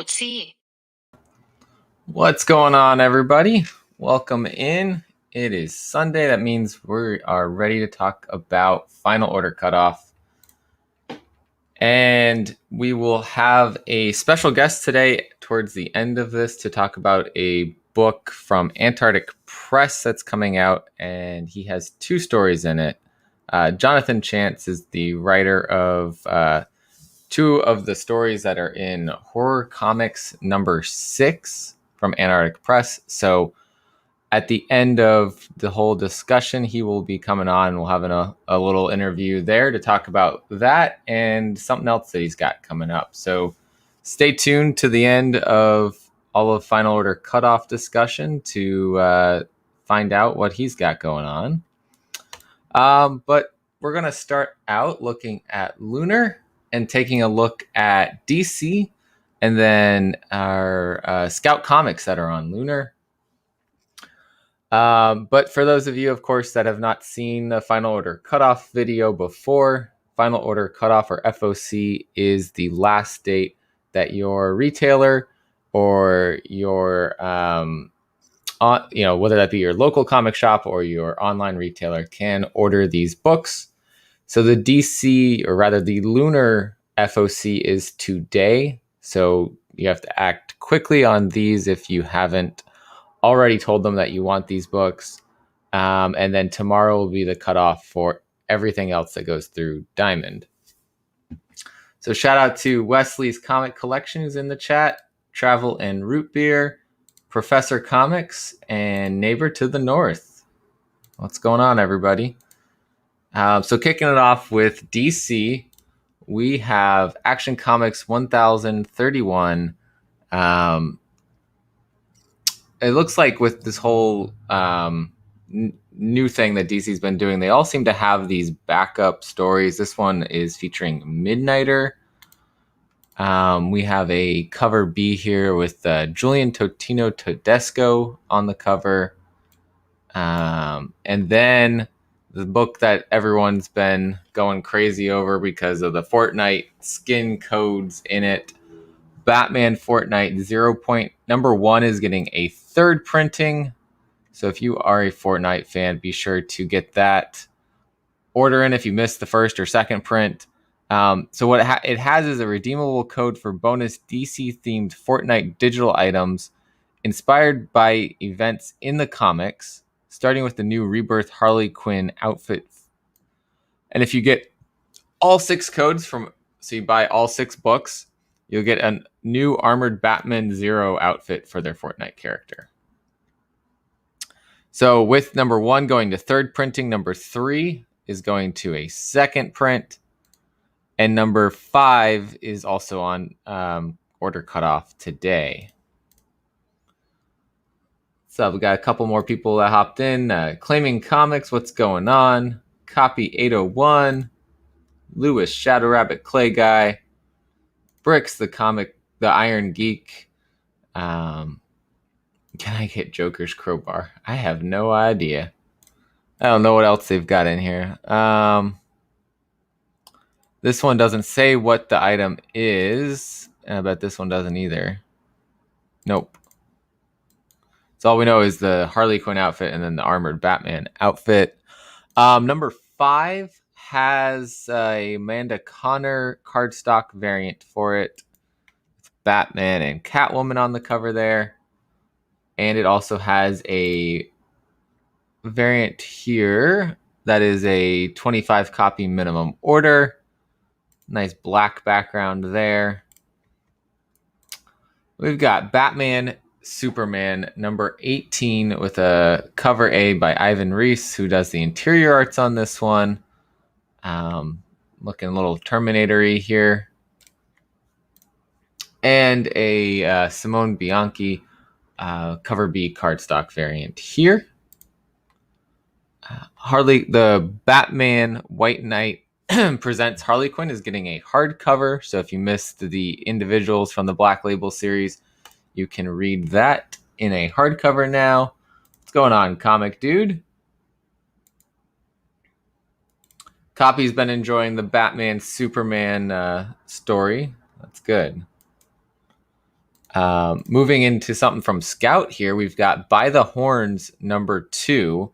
C. What's going on, everybody? Welcome in. It is Sunday. That means we are ready to talk about Final Order Cutoff. And we will have a special guest today towards the end of this to talk about a book from Antarctic Press that's coming out. And he has two stories in it. Jonathan Chance is the writer of two of the stories that are in Horror Comics number 6 from Antarctic Press. So at the end of the whole discussion, he will be coming on and we'll have a little interview there to talk about that and something else that he's got coming up. So stay tuned to the end of all of Final Order Cutoff discussion to find out what he's got going on. But we're going to start out looking at Lunar and taking a look at DC and then our Scout comics that are on Lunar. But for those of you, of course, that have not seen the Final Order Cutoff video before, Final Order Cutoff, or FOC, is the last date that your retailer or your, whether that be your local comic shop or your online retailer, can order these books. So the DC, or rather the Lunar FOC, is today. So you have to act quickly on these if you haven't already told them that you want these books. And then tomorrow will be the cutoff for everything else that goes through Diamond. So shout out to Wesley's Comic Collection who's in the chat, Travel and Root Beer, Professor Comics, and Neighbor to the North. What's going on, everybody? So kicking it off with DC, we have Action Comics 1031. It looks like with this whole new thing that DC's been doing, they all seem to have these backup stories. This one is featuring Midnighter. We have a cover B here with Julian Totino Tedesco on the cover. And then the book that everyone's been going crazy over because of the Fortnite skin codes in it, Batman Fortnite 0.1 is getting a third printing. So if you are a Fortnite fan, be sure to get that order in if you missed the first or second print. So what it has is a redeemable code for bonus DC-themed Fortnite digital items inspired by events in the comics, starting with the new Rebirth Harley Quinn outfit. And if you get all 6 codes so you buy all 6 books, you'll get a new Armored Batman Zero outfit for their Fortnite character. So with number 1 going to third printing, number 3 is going to a second print, and number 5 is also on order cutoff today. So we got a couple more people that hopped in. Claiming Comics, what's going on? Copy 801. Lewis, Shadow Rabbit, Clay Guy. Bricks, the Iron Geek. Can I get Joker's Crowbar? I have no idea. I don't know what else they've got in here. This one doesn't say what the item is. And I bet this one doesn't either. Nope. So all we know is the Harley Quinn outfit and then the Armored Batman outfit. Number 5 has a Amanda Connor cardstock variant for it. It's Batman and Catwoman on the cover there. And it also has a variant here that is a 25 copy minimum order. Nice black background there. We've got Batman Superman number 18 with a cover A by Ivan Reis, who does the interior arts on this one. Looking a little Terminator-y here. And a Simone Bianchi cover B cardstock variant here. The Batman White Knight presents Harley Quinn is getting a hardcover. So if you missed the individuals from the Black Label series, you can read that in a hardcover now. What's going on, comic dude? Copy's been enjoying the Batman Superman story. That's good. Moving into something from Scout here, we've got By the Horns #2.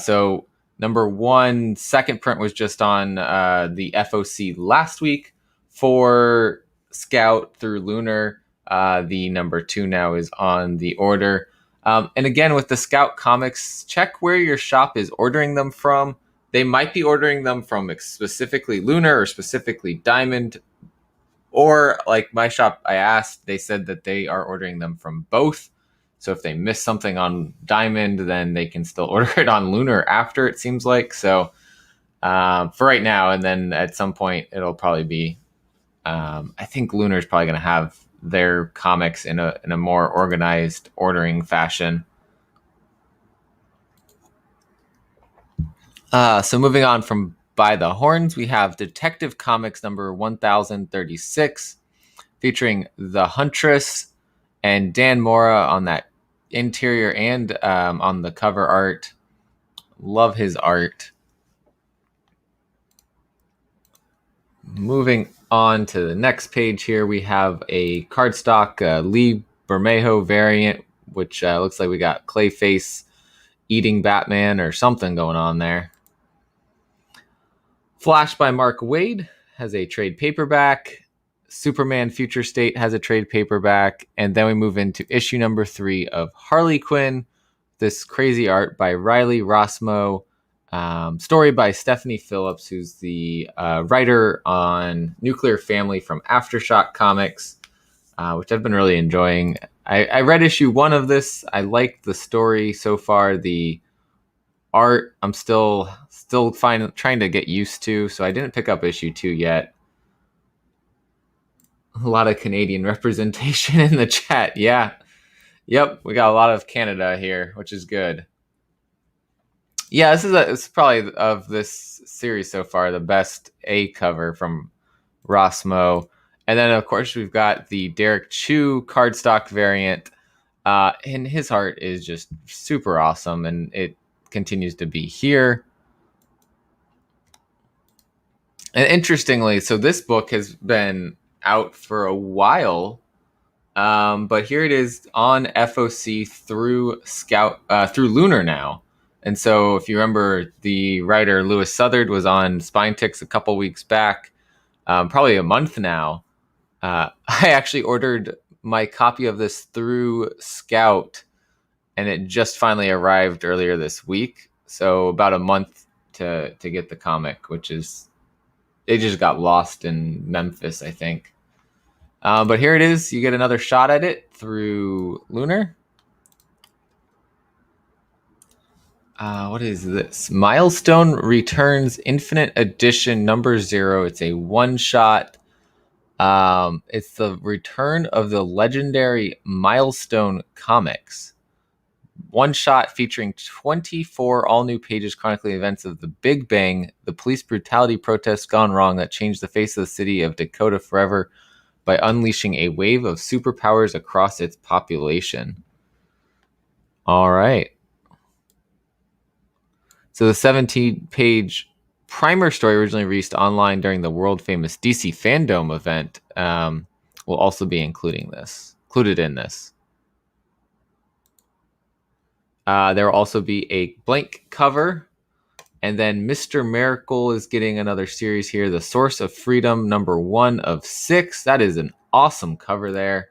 So number 1, second print was just on the FOC last week for Scout through Lunar. The #2 now is on the order. And again, with the Scout comics, check where your shop is ordering them from. They might be ordering them from specifically Lunar or specifically Diamond. Or like my shop, I asked, they said that they are ordering them from both. So if they miss something on Diamond, then they can still order it on Lunar after, it seems like. So for right now, and then at some point, it'll probably be, I think Lunar is probably going to have their comics in a more organized ordering fashion. So moving on from By the Horns, we have Detective Comics number 1036, featuring The Huntress and Dan Mora on that interior and on the cover art. Love his art. Moving on to the next page here, we have a cardstock Lee Bermejo variant, which looks like we got Clayface eating Batman or something going on there. Flash by Mark Waid has a trade paperback. Superman Future State has a trade paperback. And then we move into issue number 3 of Harley Quinn. This crazy art by Riley Rossmo. Story by Stephanie Phillips, who's the writer on Nuclear Family from Aftershock Comics, which I've been really enjoying. I read issue 1 of this. I liked the story so far. The art, I'm still trying to get used to, so I didn't pick up issue 2 yet. A lot of Canadian representation in the chat. Yeah. Yep, we got a lot of Canada here, which is good. Yeah, it's probably of this series so far the best A cover from Rossmo. And then of course we've got the Derek Chu cardstock variant. And his art is just super awesome, and it continues to be here. And interestingly, so this book has been out for a while, but here it is on FOC through Scout through Lunar now. And so if you remember, the writer Lewis Southard was on Spine Ticks a couple weeks back, probably a month now. I actually ordered my copy of this through Scout, and it just finally arrived earlier this week. So about a month to get the comic, which is, it just got lost in Memphis, I think. But here it is. You get another shot at it through Lunar. What is this? Milestone Returns Infinite Edition #0. It's a one-shot. It's the return of the legendary Milestone comics. One shot featuring 24 all-new pages chronicling events of the Big Bang, the police brutality protests gone wrong that changed the face of the city of Dakota forever by unleashing a wave of superpowers across its population. All right. So the 17-page primer story, originally released online during the world-famous DC Fandom event, will also be included in this. There will also be a blank cover, and then Mr. Miracle is getting another series here, The Source of Freedom, #1 of 6. That is an awesome cover there.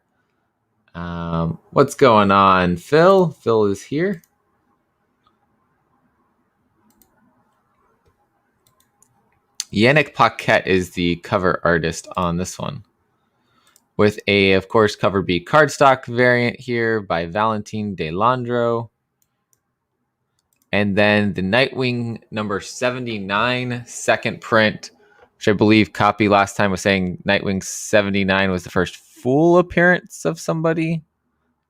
What's going on, Phil? Phil is here. Yannick Paquette is the cover artist on this one, with a, of course, cover B cardstock variant here by Valentin Delandro. And then the Nightwing #79 second print, which I believe Copy last time was saying Nightwing 79 was the first full appearance of somebody.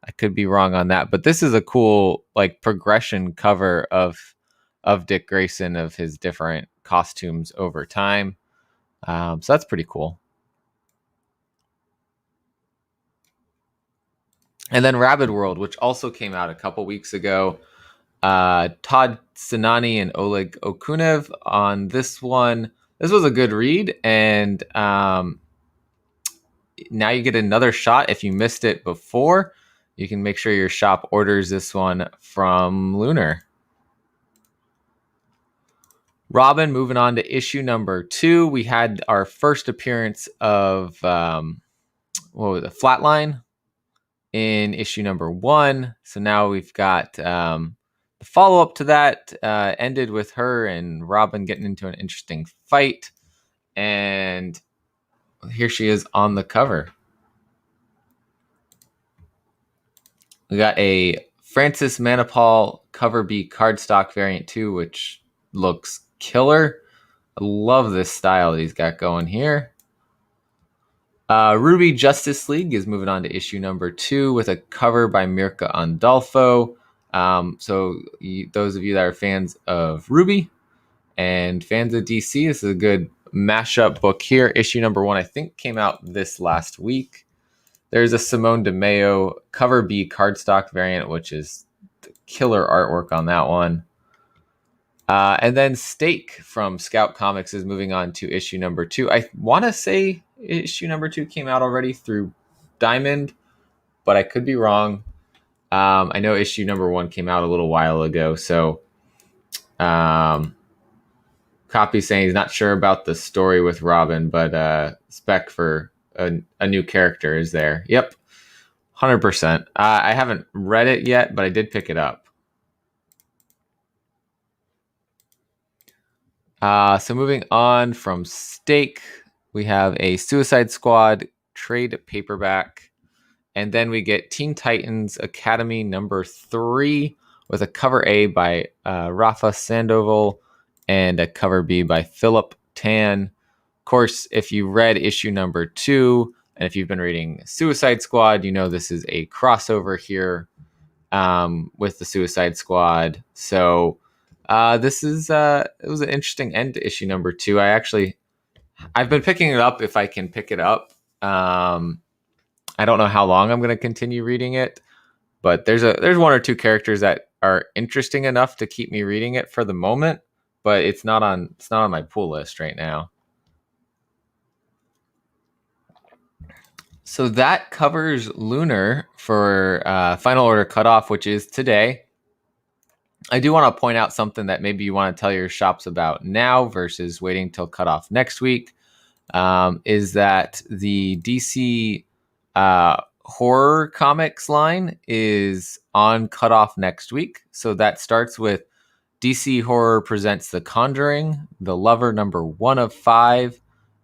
I could be wrong on that, but this is a cool like progression cover of Dick Grayson, of his different costumes over time. So that's pretty cool. And then Rabid World, which also came out a couple weeks ago. Todd Sinani and Oleg Okunev on this one. This was a good read, and now you get another shot. If you missed it before, you can make sure your shop orders this one from Lunar. Robin, moving on to issue number 2. We had our first appearance of Flatline in issue number 1. So now we've got the follow-up to that ended with her and Robin getting into an interesting fight. And here she is on the cover. We got a Francis Manipal cover B cardstock variant 2, which looks killer. I love this style that he's got going here. Ruby Justice League is moving on to issue number 2 with a cover by Mirka Andolfo. Those of you that are fans of Ruby and fans of DC, this is a good mashup book here. Issue number 1, I think, came out this last week. There's a Simone DeMeo cover B cardstock variant, which is the killer artwork on that one. And then Stake from Scout Comics is moving on to issue number 2. I want to say issue number 2 came out already through Diamond, but I could be wrong. I know issue number 1 came out a little while ago, so Copy saying he's not sure about the story with Robin, but spec for a new character is there. Yep, 100%. I haven't read it yet, but I did pick it up. So moving on from Stake, we have a Suicide Squad trade paperback. And then we get Teen Titans Academy number 3 with a cover A by Rafa Sandoval and a cover B by Philip Tan. Of course, if you read issue number 2, and if you've been reading Suicide Squad, you know this is a crossover here with the Suicide Squad. So this is it was an interesting end to issue number 2. I've been picking it up if I can pick it up. I don't know how long I'm going to continue reading it, but there's 1 or 2 characters that are interesting enough to keep me reading it for the moment, but it's not on my pull list right now. So that covers Lunar for Final Order Cutoff, which is today. I do want to point out something that maybe you want to tell your shops about now versus waiting till cutoff next week, is that the DC horror comics line is on cutoff next week. So that starts with DC Horror presents The Conjuring, The Lover number 1 of 5,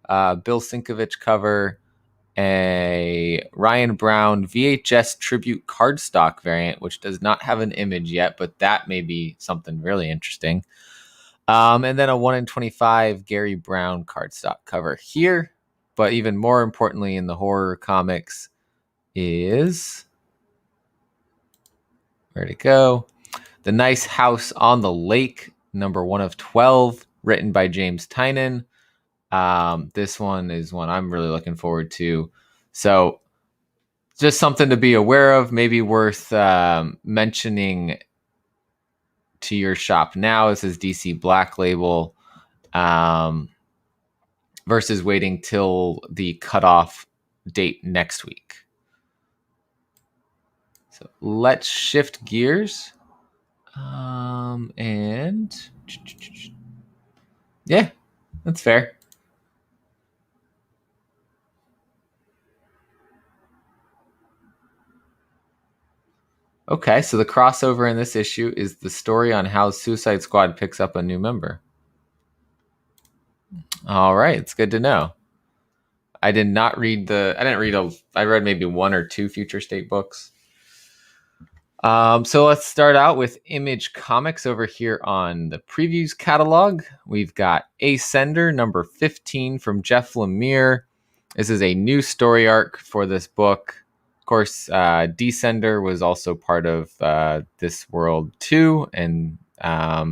Bill Sienkiewicz cover, a Ryan Brown VHS tribute cardstock variant, which does not have an image yet, but that may be something really interesting. And then a 1 in 25 Gary Brown cardstock cover here. But even more importantly in the horror comics is, where'd it go? The Nice House on the Lake, number 1 of 12, written by James Tynion. This one is one I'm really looking forward to. So just something to be aware of, maybe worth mentioning to your shop now. This is DC Black Label versus waiting till the cutoff date next week. So let's shift gears. And yeah, that's fair. Okay, so the crossover in this issue is the story on how Suicide Squad picks up a new member. All right, it's good to know. I did not read I read maybe 1 or 2 Future State books. So let's start out with Image Comics over here on the previews catalog. We've got Ascender number 15 from Jeff Lemire. This is a new story arc for this book. Of course, Descender was also part of this world too, and I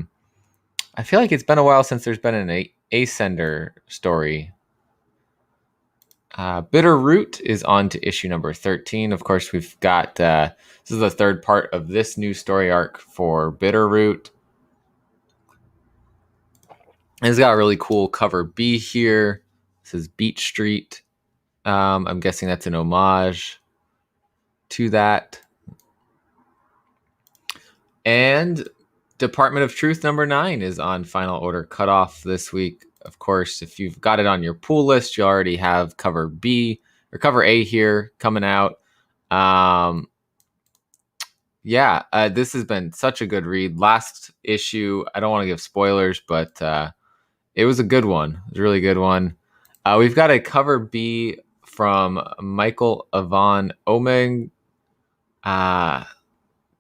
feel like it's been a while since there's been an Ascender story. Bitter Root is on to issue number 13. Of course, we've got this is the 3rd part of this new story arc for Bitter Root. And it's got a really cool cover B here. This is Beach Street. I'm guessing that's an homage to that. And Department of Truth #9 is on Final Order Cutoff this week. Of course, if you've got it on your pool list, you already have cover B or cover A here coming out. This has been such a good read. Last issue, I don't want to give spoilers, but it was a good one. It was a really good one. We've got a cover B from Michael Avon Omeg.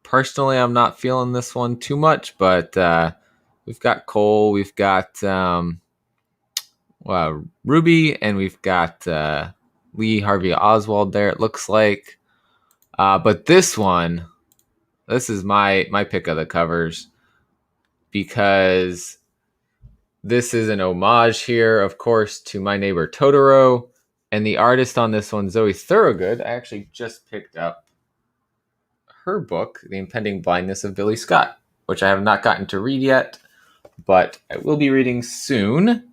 Personally, I'm not feeling this one too much, but we've got Cole, we've got Ruby, and we've got Lee Harvey Oswald there, it looks like. But this one, this is my pick of the covers, because this is an homage here, of course, to My Neighbor Totoro. And the artist on this one, Zoe Thorogood, I actually just picked up her book, The Impending Blindness of Billy Scott, which I have not gotten to read yet, but I will be reading soon.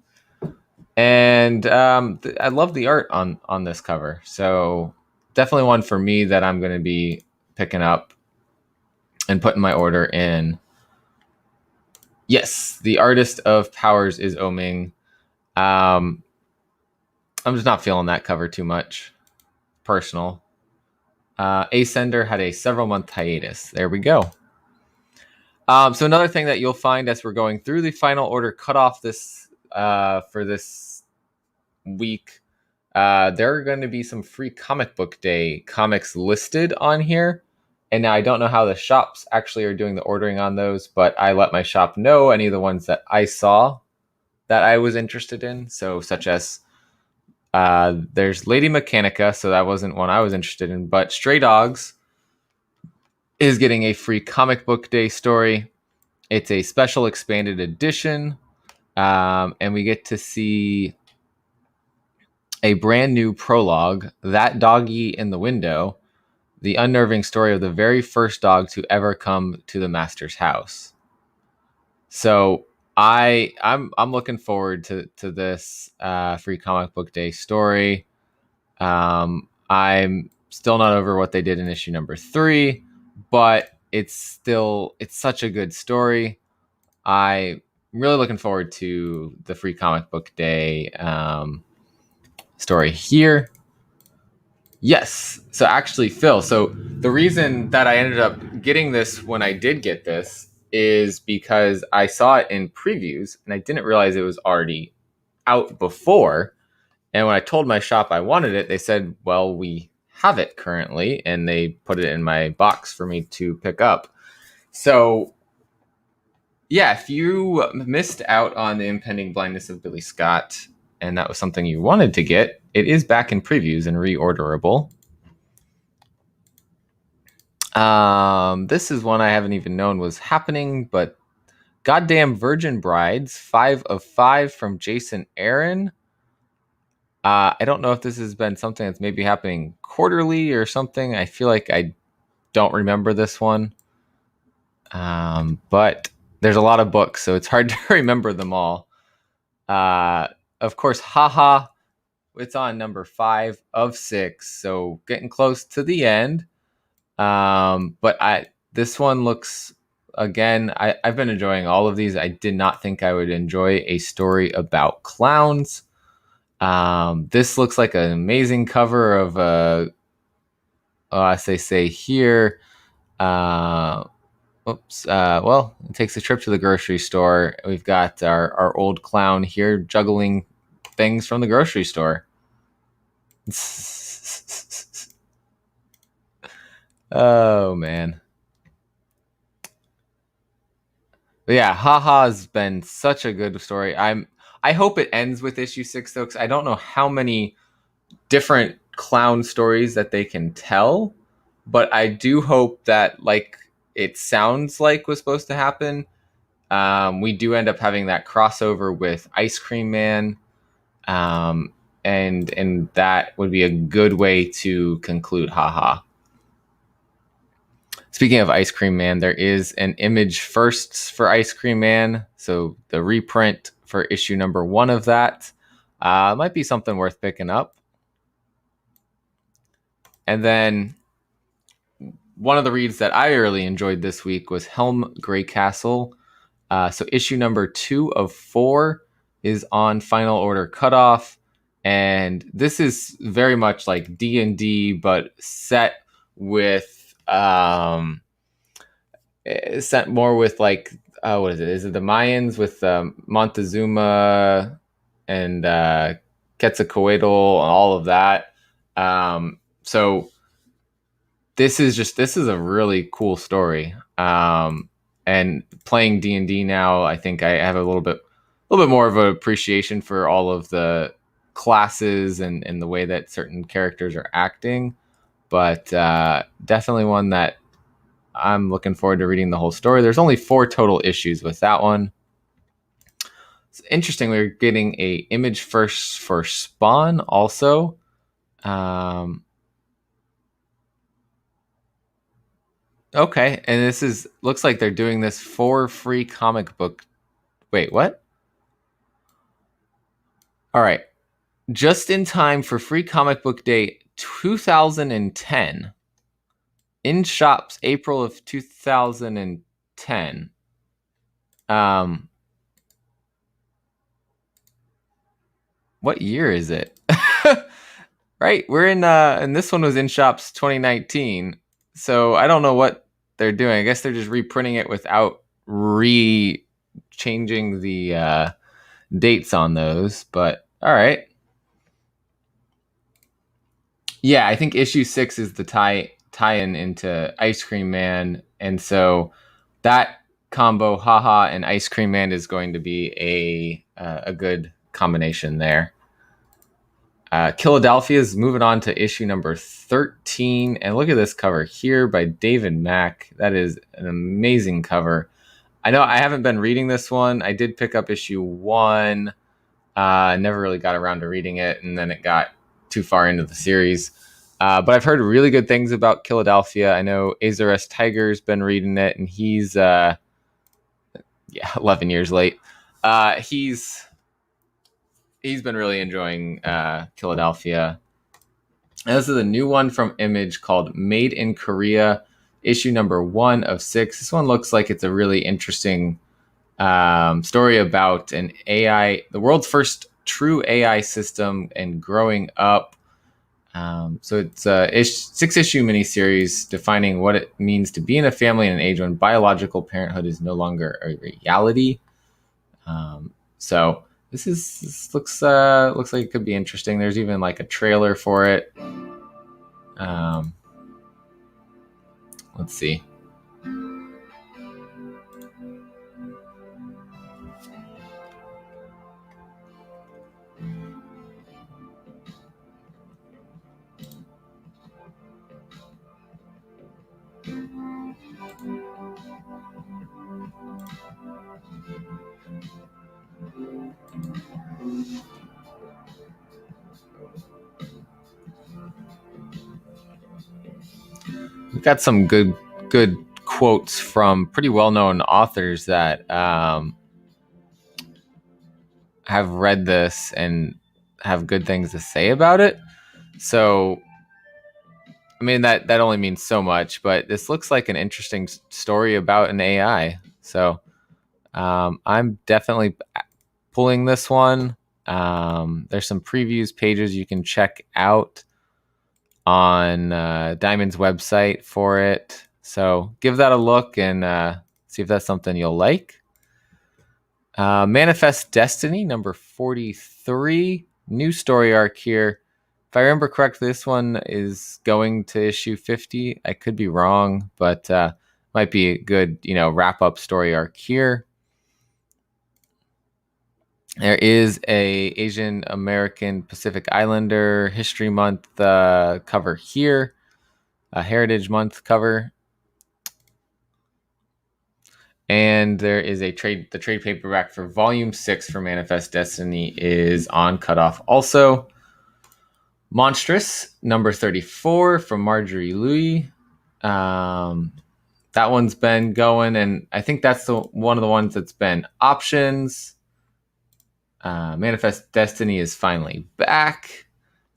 And I love the art on this cover. So definitely one for me that I'm going to be picking up and putting my order in. Yes, the artist of Powers is Oming. I'm just not feeling that cover too much. Personal. Ascender had a several-month hiatus. There we go. So another thing that you'll find as we're going through the Final Order Cutoff this for this week, there are going to be some free Comic Book Day comics listed on here. And now I don't know how the shops actually are doing the ordering on those, but I let my shop know any of the ones that I saw that I was interested in. So such as there's Lady Mechanica, so that wasn't one I was interested in, but Stray Dogs is getting a free Comic Book Day story. It's a special expanded edition, and we get to see a brand new prologue, That Doggy in the Window, the unnerving story of the very first dog to ever come to the master's house. So I'm looking forward to this free Comic Book Day story. I'm still not over what they did in issue #3, but it's such a good story. I'm really looking forward to the free Comic Book Day story here. Yes. So actually, Phil, so the reason that I ended up getting this when I did get this is because I saw it in previews and I didn't realize it was already out before. And when I told my shop I wanted it, they said, well, we have it currently. And they put it in my box for me to pick up. So, yeah, if you missed out on The Impending Blindness of Billy Scott and that was something you wanted to get, it is back in previews and reorderable. This is one I haven't even known was happening, but Goddamn Virgin Brides, 5 of 5 from Jason Aaron. I don't know if this has been something that's maybe happening quarterly or something. I feel like I don't remember this one. But there's a lot of books, so it's hard to remember them all. Of course, Haha, it's on #5 of 6, so getting close to the end. But this one looks, again, I've been enjoying all of these. I did not think I would enjoy a story about clowns. This looks like an amazing cover of as they say here, well, it takes a trip to the grocery store. We've got our old clown here juggling things from the grocery store. Oh, man. But yeah, Haha has been such a good story. I hope it ends with issue 6 though, because I don't know how many different clown stories that they can tell, but I do hope that, like it sounds like was supposed to happen, we do end up having that crossover with Ice Cream Man, and that would be a good way to conclude Haha. Speaking of Ice Cream Man, there is an Image Firsts for Ice Cream Man, so the reprint for issue #1 of that might be something worth picking up. And then one of the reads that I really enjoyed this week was Helm Greycastle. So issue number 2 of 4 is on Final Order Cutoff, and this is very much like D&D, but set with set more with like what is it? Is it the Mayans with Montezuma and Quetzalcoatl and all of that? So this is a really cool story. And playing D&D now, I think I have a little bit more of an appreciation for all of the classes and the way that certain characters are acting. But definitely one that I'm looking forward to reading the whole story. There's only 4 total issues with that one. It's interesting. We're getting a image first for Spawn also. Okay, and this looks like they're doing this for free comic book. Wait, what? All right. Just in time for Free Comic Book Day 2010. In shops April of 2010. What year is it? Right? We're in and this one was in shops 2019. So I don't know what they're doing. I guess they're just reprinting it without changing the dates on those, but all right. Yeah, I think issue 6 is the tie-in into Ice Cream Man, and so that combo, haha, and Ice Cream Man is going to be a good combination there. Philadelphia is moving on to issue number 13, and look at this cover here by David Mack. That is an amazing cover. I know I haven't been reading this one. I did pick up issue 1. I never really got around to reading it, and then it got too far into the series. But I've heard really good things about Philadelphia. I know Azores Tiger's been reading it, and he's 11 years late. He's been really enjoying Philadelphia. And this is a new one from Image called Made in Korea, issue number 1 of 6. This one looks like it's a really interesting story about an AI, the world's first true AI system, and growing up. So it's a 6-issue miniseries defining what it means to be in a family in an age when biological parenthood is no longer a reality. So this looks like it could be interesting. There's even like a trailer for it. Let's see. We've got some good quotes from pretty well-known authors that have read this and have good things to say about it. So, I mean, that only means so much, but this looks like an interesting story about an AI. So, I'm definitely pulling this one. There's some previews pages you can check out on Diamond's website for it. So give that a look and see if that's something you'll like. Manifest Destiny, number 43. New story arc here. If I remember correctly, this one is going to issue 50. I could be wrong, but might be a good, wrap-up story arc here. There is a Asian American Pacific Islander History Month cover here, a Heritage Month cover. And there is the trade paperback for Volume 6 for Manifest Destiny is on cutoff also. Monstrous, number 34 from Marjorie Louis. That one's been going, and I think that's one of the ones that's been options. Manifest Destiny is finally back.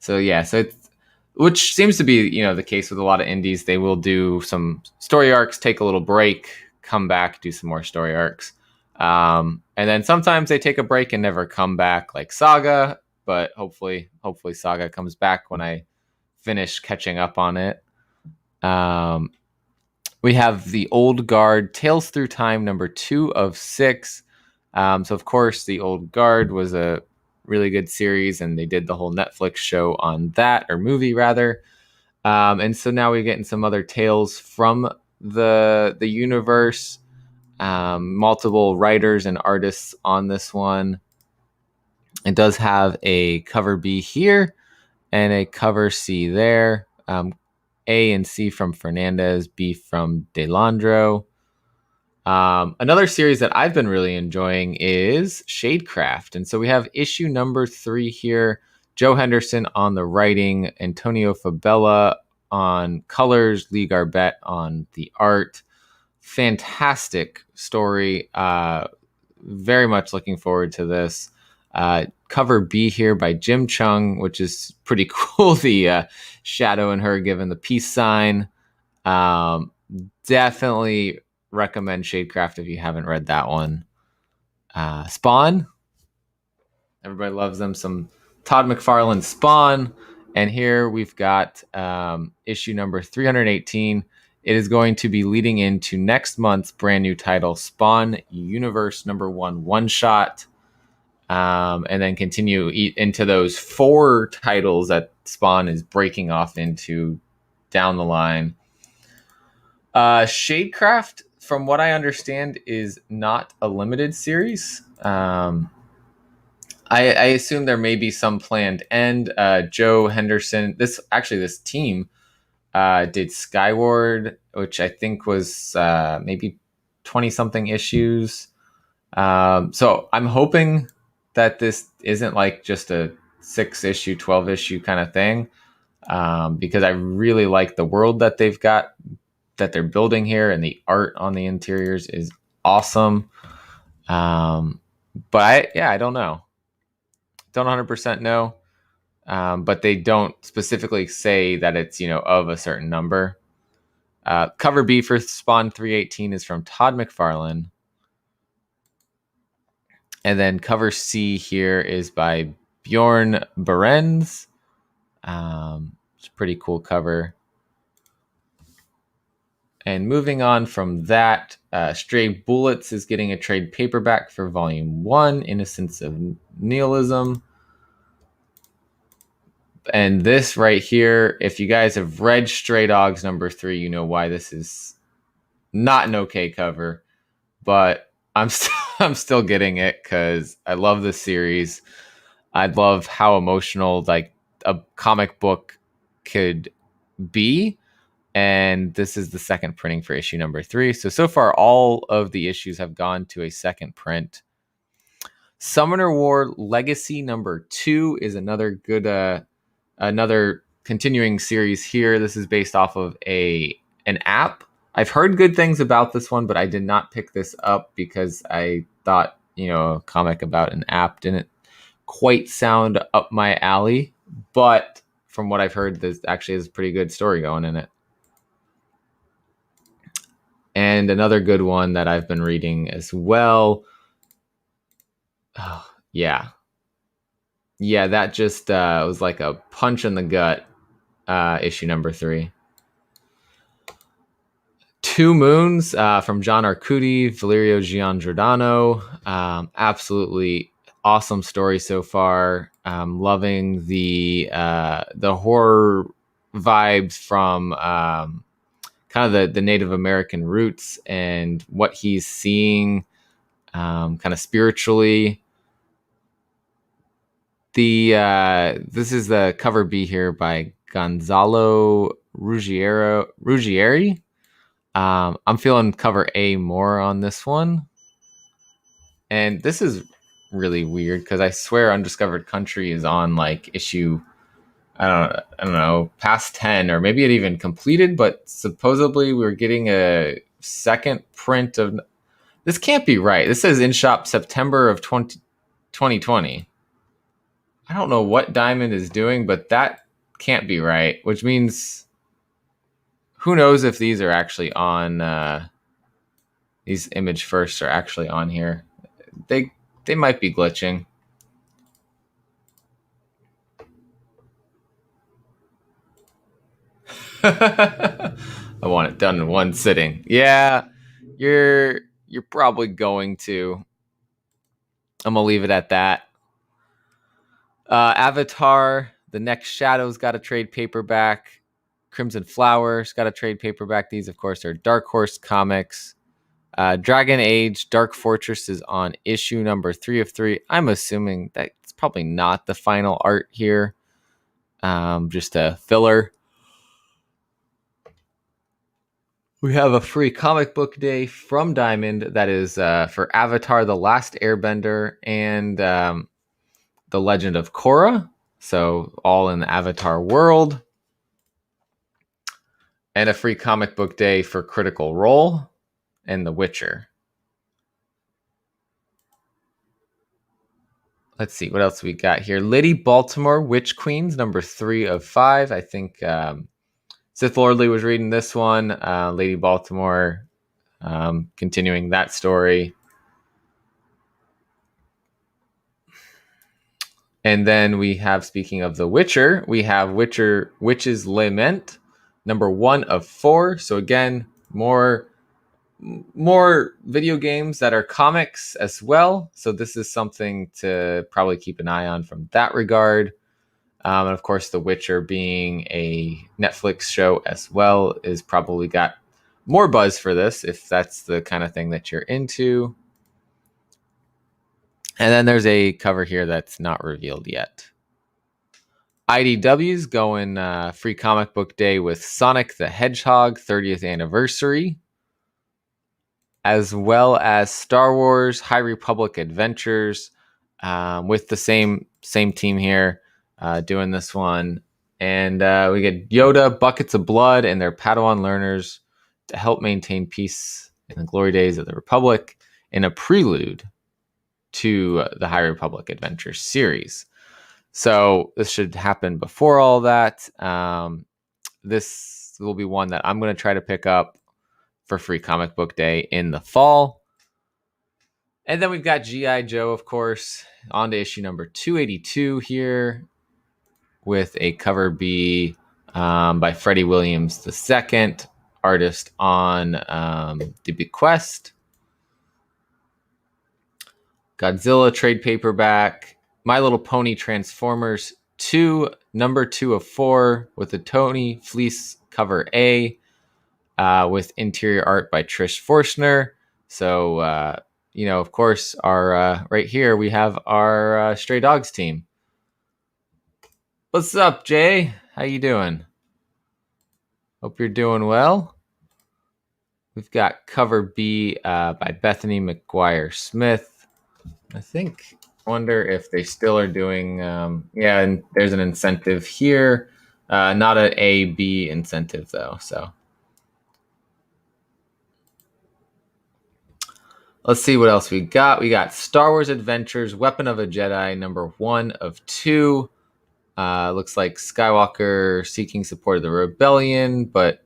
So yeah, so it's which seems to be, the case with a lot of indies. They will do some story arcs, take a little break, come back, do some more story arcs. And then sometimes they take a break and never come back, like Saga, but hopefully Saga comes back when I finish catching up on it. We have the Old Guard, Tales Through Time, number 2 of 6. So, of course, the Old Guard was a really good series, and they did the whole Netflix show on that, or movie, rather. And so now we're getting some other tales from the universe. Multiple writers and artists on this one. It does have a cover B here and a cover C there. A and C from Fernandez, B from Delandro. Another series that I've been really enjoying is Shadecraft. And so we have issue number 3 here. Joe Henderson on the writing, Antonio Fabella on colors, Lee Garbett on the art. Fantastic story. Very much looking forward to this. Cover B here by Jim Chung, which is pretty cool. The shadow in her given the peace sign. Definitely recommend Shadecraft if you haven't read that one. Spawn. Everybody loves them. Some Todd McFarlane Spawn. And here we've got issue number 318. It is going to be leading into next month's brand new title, Spawn Universe number 1 one-shot. And then continue into those 4 titles that Spawn is breaking off into down the line. Shadecraft, from what I understand, is not a limited series. I assume there may be some planned end. Joe Henderson, this team did Skyward, which I think was maybe 20-something issues. So I'm hoping that this isn't like just a 6-issue, 12-issue kind of thing, because I really like the world that they've got, that they're building here, and the art on the interiors is awesome. But I don't know. Don't 100% know. But they don't specifically say that it's, of a certain number. Cover B for Spawn 318 is from Todd McFarlane. And then cover C here is by Bjorn Berens. It's a pretty cool cover. And moving on from that, Stray Bullets is getting a trade paperback for Volume 1, Innocence of Nihilism. And this right here, if you guys have read Stray Dogs number 3, you know why this is not an okay cover. But I'm still getting it because I love this series. I love how emotional like a comic book could be. And this is the second printing for issue number 3. So far, all of the issues have gone to a second print. Summoner War Legacy number 2 is another good, another continuing series here. This is based off of an app. I've heard good things about this one, but I did not pick this up because I thought, a comic about an app didn't quite sound up my alley. But from what I've heard, this actually is a pretty good story going in it. And another good one that I've been reading as well. Oh, yeah. Yeah, that just was like a punch in the gut, issue number 3. Two Moons from John Arcudi, Valerio Giangiordano. Absolutely awesome story so far. Loving the horror vibes from kind of the Native American roots and what he's seeing kind of spiritually. This is the cover B here by Gonzalo Ruggieri. I'm feeling cover A more on this one. And this is really weird because I swear Undiscovered Country is on like issue, I don't know, past 10, or maybe it even completed, but supposedly we're getting a second print of... This can't be right. This says in shop September of 2020. I don't know what Diamond is doing, but that can't be right, which means who knows if these are actually on, these image firsts are actually on here. They might be glitching. I want it done in one sitting. Yeah, you're probably going to. I'm gonna leave it at that. Avatar, The Next Shadow's got a trade paperback. Crimson Flowers got a trade paperback. These, of course, are Dark Horse Comics. Dragon Age, Dark Fortress is on issue number 3 of 3. I'm assuming that's probably not the final art here. Just a filler. We have a free comic book day from Diamond that is for Avatar, The Last Airbender, and The Legend of Korra. So all in the Avatar world. And a free comic book day for Critical Role and The Witcher. Let's see what else we got here. Lady Baltimore, Witch Queens, number 3 of 5. I think Sith Lordly was reading this one. Lady Baltimore, continuing that story. And then we have, speaking of The Witcher, we have Witch's Lament, number 1 of 4. So again, more video games that are comics as well. So this is something to probably keep an eye on from that regard. And of course, The Witcher being a Netflix show as well is probably got more buzz for this if that's the kind of thing that you're into. And then there's a cover here that's not revealed yet. IDW's going free comic book day with Sonic the Hedgehog 30th anniversary, as well as Star Wars High Republic Adventures with the same team here doing this one. And we get Yoda, Buckets of Blood, and their Padawan learners to help maintain peace in the glory days of the Republic in a prelude to the High Republic Adventures series. So this should happen before all that. This will be one that I'm going to try to pick up for free comic book day in the fall. And then we've got G.I. Joe, of course, on to issue number 282 here with a cover B by Freddie Williams II, artist on The Bequest. Godzilla trade paperback, My Little Pony Transformers 2, number 2 of 4, with the Tony Fleece cover A, with interior art by Trish Forstner. So, of course, our right here we have our Stray Dogs team. What's up, Jay? How you doing? Hope you're doing well. We've got cover B by Bethany McGuire Smith. I wonder if they still are doing, and there's an incentive here. Not an A-B incentive, though, so. Let's see what else we got. We got Star Wars Adventures, Weapon of a Jedi, number 1 of 2. Looks like Skywalker seeking support of the rebellion, but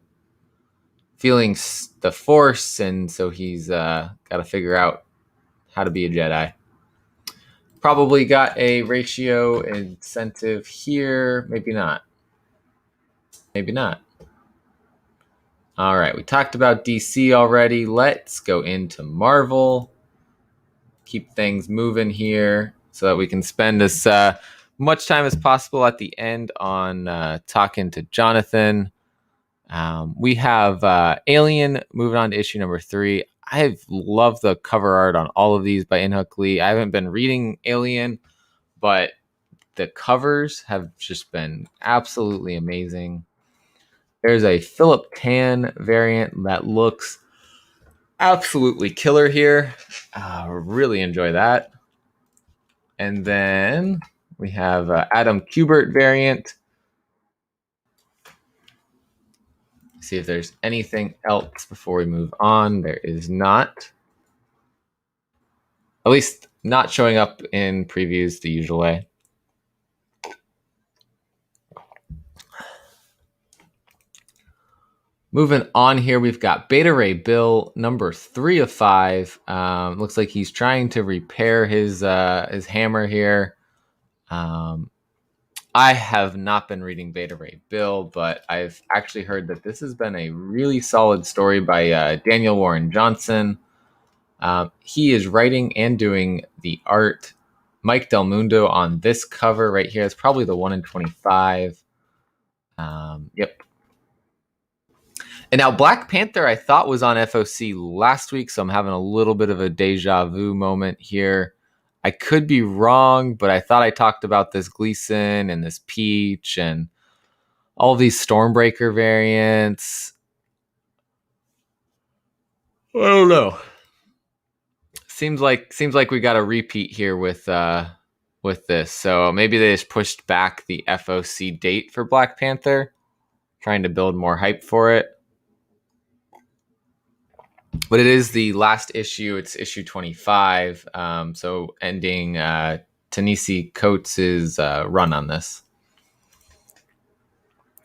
feeling the Force, and so he's got to figure out how to be a Jedi. Probably got a ratio incentive here. Maybe not. Maybe not. All right, we talked about DC already. Let's go into Marvel. Keep things moving here so that we can spend as much time as possible at the end on talking to Jonathan. We have Alien moving on to issue number 3. I've loved the cover art on all of these by Inhook Lee. I haven't been reading Alien, but the covers have just been absolutely amazing. There's a Philip Tan variant that looks absolutely killer here. Really enjoy that. And then we have Adam Kubert variant. See if there's anything else before we move on. There is not. At least not showing up in previews the usual way. Moving on here, we've got Beta Ray Bill, number 3 of 5. Looks like he's trying to repair his hammer here. I have not been reading Beta Ray Bill, but I've actually heard that this has been a really solid story by Daniel Warren Johnson. He is writing and doing the art. Mike Del Mundo on this cover right here. It's probably the 1 in 25. Yep. And now Black Panther I thought was on FOC last week, so I'm having a little bit of a deja vu moment here. I could be wrong, but I thought I talked about this Gleason and this Peach and all these Stormbreaker variants. I don't know. Seems like we got a repeat here with this. So maybe they just pushed back the FOC date for Black Panther, trying to build more hype for it. But it is the last issue. It's issue 25. So ending Ta-Nehisi Coates' run on this.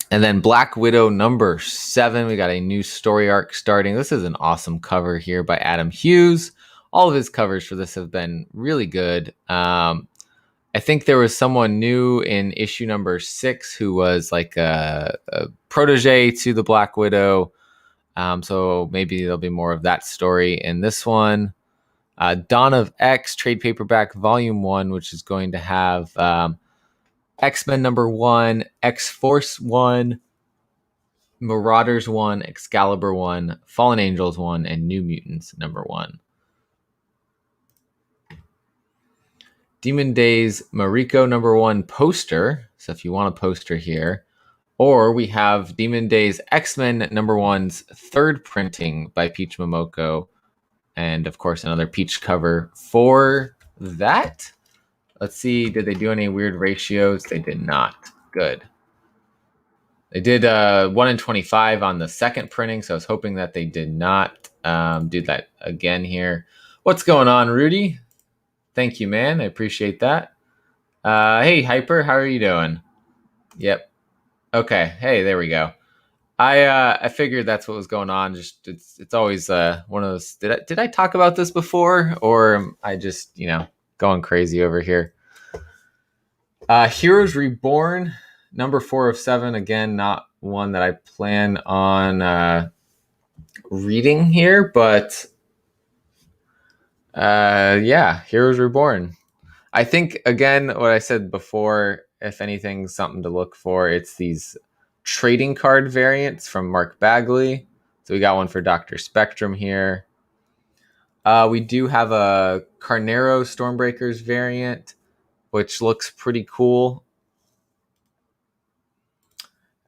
And then Black Widow number 7. We got a new story arc starting. This is an awesome cover here by Adam Hughes. All of his covers for this have been really good. I think there was someone new in issue number 6 who was like a protege to the Black Widow. So maybe there'll be more of that story in this one. Dawn of X trade paperback volume 1, which is going to have X-Men number 1, X-Force 1, Marauders 1, Excalibur 1, Fallen Angels 1, and New Mutants number 1. Demon Days Mariko number 1 poster. So if you want a poster here. Or we have Demon Days X-Men number 1's third printing by Peach Momoko. And of course, another Peach cover for that. Let's see, did they do any weird ratios? They did not. Good. They did 1 in 25 on the second printing, so I was hoping that they did not do that again here. What's going on, Rudy? Thank you, man. I appreciate that. Hey, Hyper, how are you doing? Yep. Okay. Hey, there we go. I figured that's what was going on. Just it's always one of those. Did I talk about this before, or am I just going crazy over here? Heroes Reborn number 4 of 7. Again, not one that I plan on reading here, but yeah, Heroes Reborn. I think again what I said before. If anything, something to look for. It's these trading card variants from Mark Bagley. So we got one for Dr. Spectrum here. We do have a Carnero Stormbreakers variant, which looks pretty cool.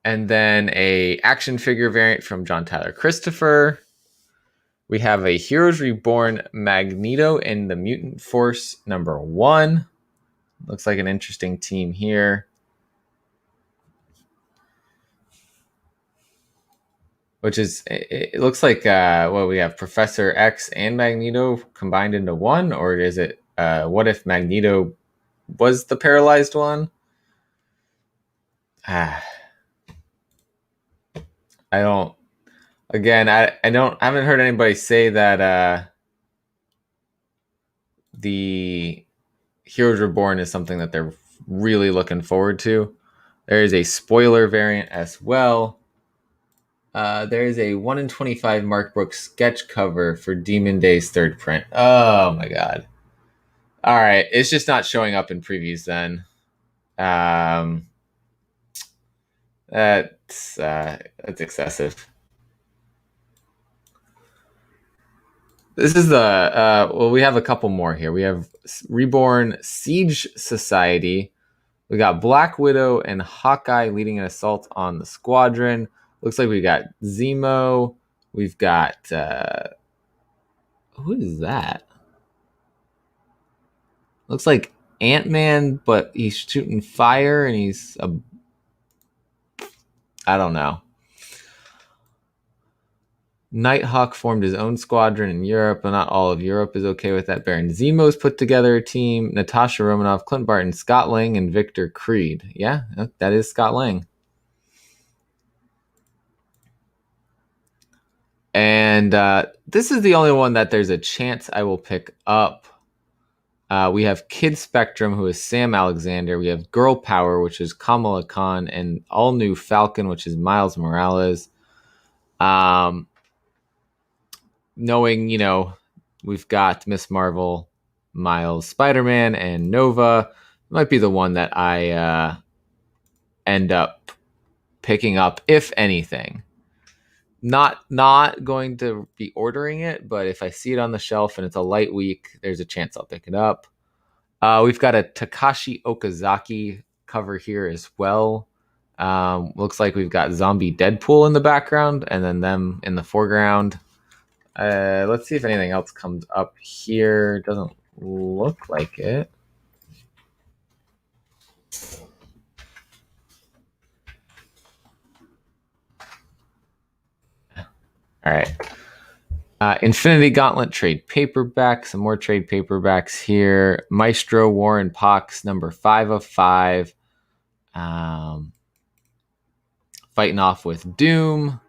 And then a action figure variant from John Tyler Christopher. We have a Heroes Reborn Magneto and the Mutant Force number 1. Looks like an interesting team here. Which is, it looks like, we have Professor X and Magneto combined into one? Or is it, what if Magneto was the paralyzed one? I haven't heard anybody say that the Heroes Reborn is something that they're really looking forward to. There is a spoiler variant as well. There is a 1 in 25 Mark Brooks sketch cover for Demon Days third print. Oh my god. All right, it's just not showing up in previews then. That's excessive. This is the we have a couple more here. We have Reborn Siege Society. We got Black Widow and Hawkeye leading an assault on the squadron. Looks like we got Zemo. We've got who is that? Looks like Ant-Man, but he's shooting fire and he's I don't know. Nighthawk formed his own squadron in Europe, but not all of Europe is okay with that. Baron Zemo's put together a team. Natasha Romanoff, Clint Barton, Scott Lang, and Victor Creed. Yeah, that is Scott Lang. And this is the only one that there's a chance I will pick up. We have Kid Spectrum, who is Sam Alexander. We have Girl Power, which is Kamala Khan, and All New Falcon, which is Miles Morales. Knowing, we've got Miss Marvel, Miles, Spider-Man, and Nova, might be the one that I end up picking up, if anything. Not going to be ordering it, but if I see it on the shelf and it's a light week, there's a chance I'll pick it up. We've got a Takashi Okazaki cover here as well. Looks like we've got Zombie Deadpool in the background and then them in the foreground. Let's see if anything else comes up here. Doesn't look like it. All right. Infinity Gauntlet trade paperback. Some more trade paperbacks here. Maestro Warren Pox, number 5 of 5. Fighting off with Doom.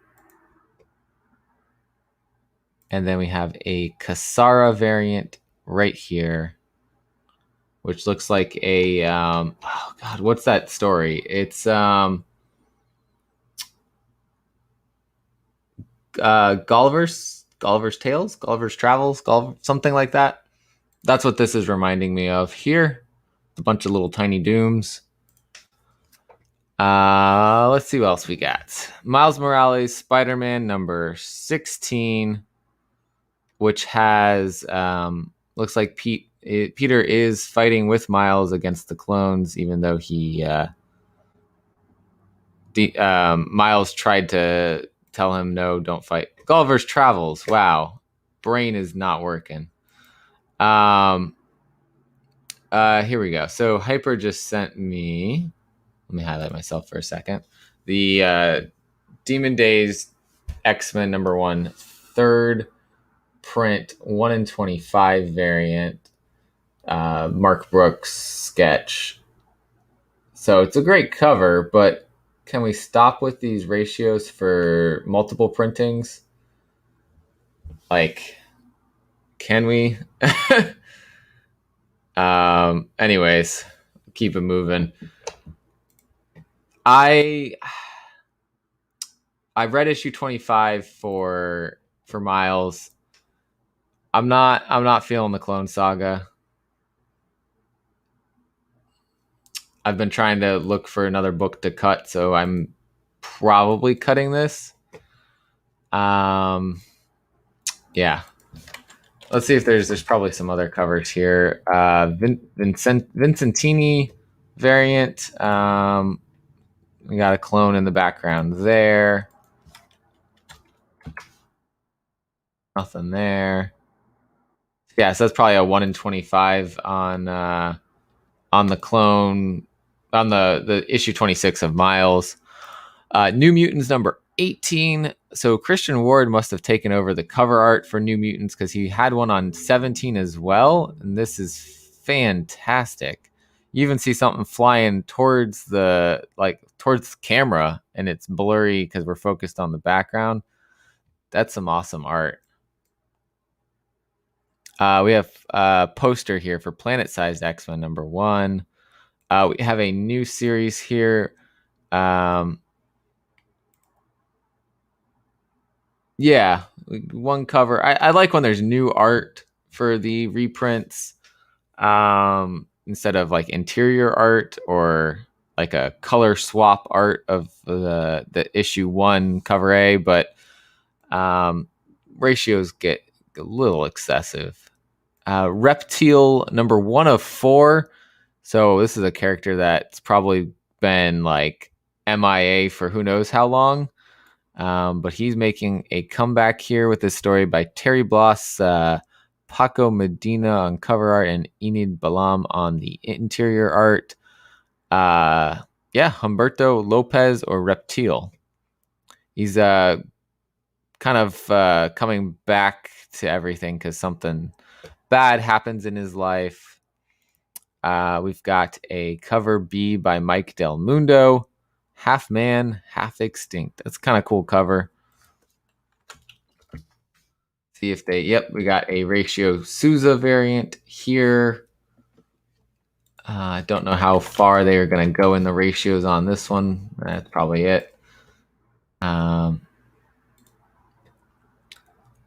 And then we have a Kasara variant right here, which looks like a oh god, what's that story? It's Gulliver's Tales, Gulliver's Travels, something like that. That's what this is reminding me of here. A bunch of little tiny Dooms. Let's see what else we got. Miles Morales, Spider-Man number 16, which has looks like Peter is fighting with Miles against the clones, even though he Miles tried to tell him, no, don't fight. Gulliver's Travels. Wow. Brain is not working. Here we go. So Hyper just sent me, let me highlight myself for a second, the Demon Days X-Men number 1 third print 1 in 25 variant, Mark Brooks sketch. So it's a great cover, but can we stop with these ratios for multiple printings? Like, can we? Anyways, keep it moving. I read issue 25 for Miles. I'm not feeling the Clone Saga. I've been trying to look for another book to cut, so I'm probably cutting this. Yeah. Let's see if there's probably some other covers here. Vincentini variant. We got a clone in the background there. Nothing there. Yeah, so that's probably a 1 in 25 on the clone, on the issue 26 of Miles. New Mutants number 18. So Christian Ward must have taken over the cover art for New Mutants because he had one on 17 as well. And this is fantastic. You even see something flying towards the camera, and it's blurry because we're focused on the background. That's some awesome art. We have a poster here for Planet Sized X-Men number 1. We have a new series here. Yeah, one cover. I like when there's new art for the reprints, instead of like interior art or like a color swap art of the issue 1 cover A, but ratios get a little excessive. Reptile number 1 of 4. So this is a character that's probably been like MIA for who knows how long. But he's making a comeback here with this story by Terry Bloss, Paco Medina on cover art, and Enid Balam on the interior art. Humberto Lopez or Reptile. He's kind of coming back to everything because something bad happens in his life. We've got a cover B by Mike Del Mundo. Half man, half extinct. That's kind of cool cover. See if they, yep, we got a Ratio Souza variant here. I don't know how far they are going to go in the ratios on this one. That's probably it.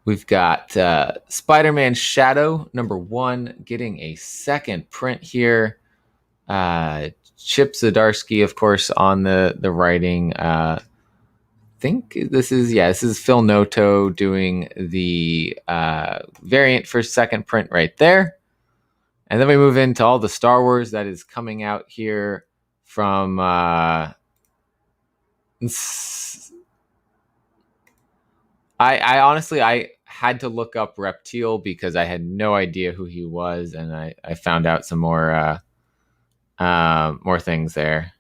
We've got Spider-Man Shadow #1 getting a second print here. Chip Zdarsky, of course, on the writing. I think this is Phil Noto doing the variant for second print right there. And then we move into all the Star Wars that is coming out here from I honestly I had to look up Reptile because I had no idea who he was, and I found out some more things there.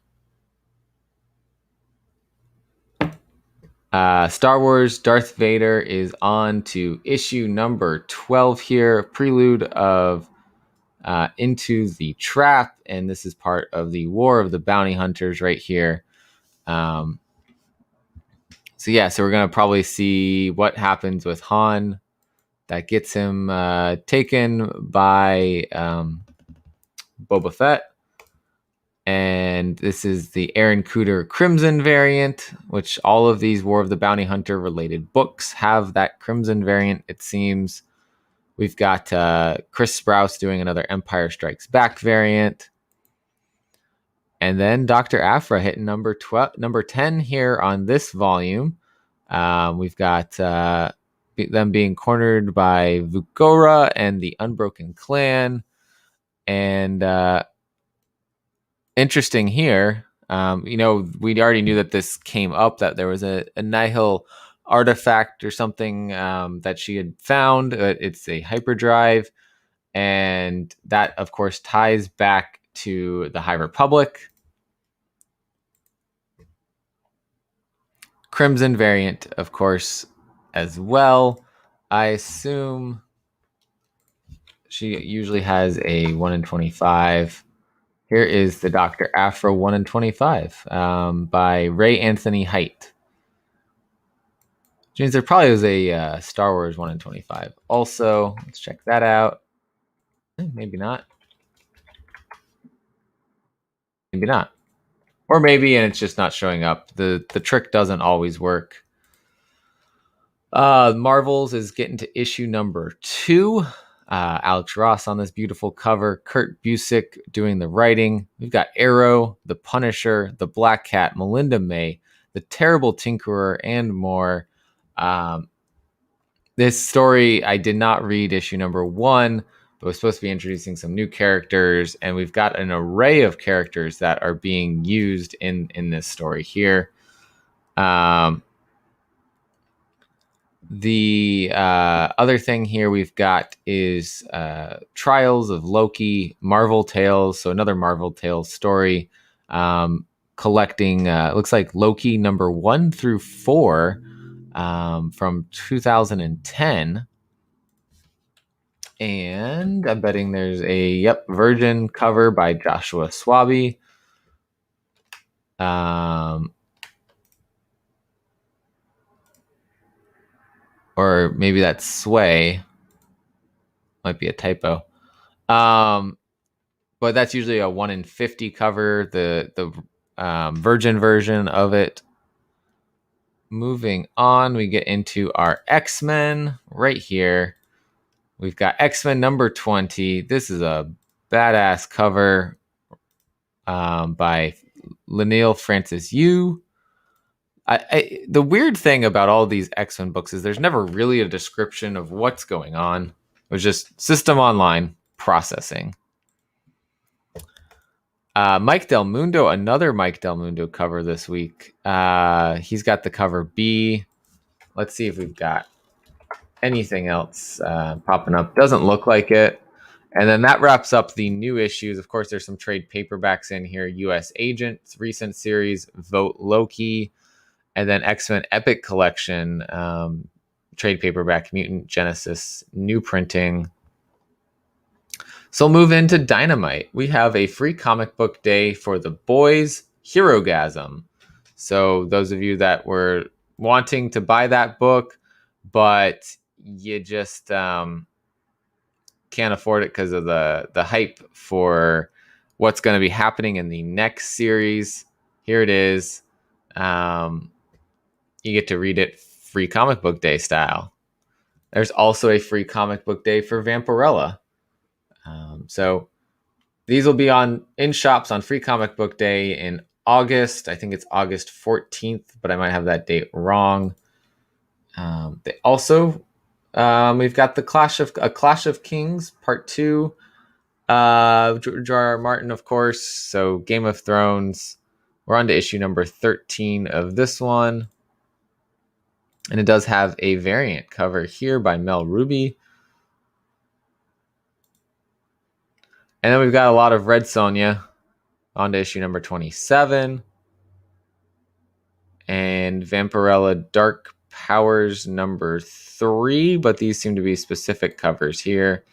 Star Wars Darth Vader is on to issue #12 here, prelude of Into the Trap, and this is part of the War of the Bounty Hunters right here. So we're going to probably see what happens with Han that gets him taken by Boba Fett. And this is the Aaron Cooter Crimson variant, which all of these War of the Bounty Hunter related books have that Crimson variant, it seems. We've got Chris Sprouse doing another Empire Strikes Back variant. And then Dr. Aphra hitting number 10 here on this volume. We've got them being cornered by Vukora and the Unbroken Clan. And interesting here, we already knew that this came up, that there was a Nihil artifact or something that she had found. It's a hyperdrive, and that, of course, ties back to the High Republic. Crimson variant, of course, as well. I assume she usually has a 1 in 25. Here is the Dr. Aphra 1 in 25 by Ray Anthony Height. Which means there probably was a Star Wars 1 in 25. Also, let's check that out. Maybe not. Maybe not. Or maybe, and it's just not showing up. The trick doesn't always work. Marvels is getting to issue #2. Alex Ross on this beautiful cover. Kurt Busiek doing the writing. We've got Arrow, The Punisher, The Black Cat, Melinda May, The Terrible Tinkerer, and more. This story, I did not read issue #1, but was supposed to be introducing some new characters, and we've got an array of characters that are being used in this story here. The other thing here we've got is Trials of Loki, Marvel Tales, so another Marvel Tales story, collecting, looks like Loki #1 through 4 from 2010. And I'm betting there's a Virgin cover by Joshua Swaby. Or maybe that's Sway. Might be a typo. But that's usually a 1 in 50 cover, the Virgin version of it. Moving on, we get into our X-Men right here. We've got X-Men #20. This is a badass cover by Leinil Francis Yu. The weird thing about all these X-Men books is there's never really a description of what's going on. It was just system online processing. Mike Del Mundo, another Mike Del Mundo cover this week. He's got the cover B. Let's see if we've got anything else popping up. Doesn't look like it. And then that wraps up the new issues. Of course, there's some trade paperbacks in here. U.S. Agents, recent series, Vote Loki, and then X-Men Epic Collection, trade paperback, Mutant Genesis, new printing. So we'll move into Dynamite. We have a free comic book day for the boys, Herogasm. So those of you that were wanting to buy that book, but you just can't afford it because of the hype for what's going to be happening in the next series. Here it is. You get to read it free comic book day style. There's also a free comic book day for Vampirella. So these will be in shops on free comic book day in August. I think it's August 14th, but I might have that date wrong. They also we've got the Clash of Kings Part 2. George R. R. Martin, of course. So Game of Thrones. We're on to issue number 13 of this one. And it does have a variant cover here by Mel Ruby. And then we've got a lot of Red Sonja on to issue number 27. And Vampirella Dark Powers number 3, but these seem to be specific covers here.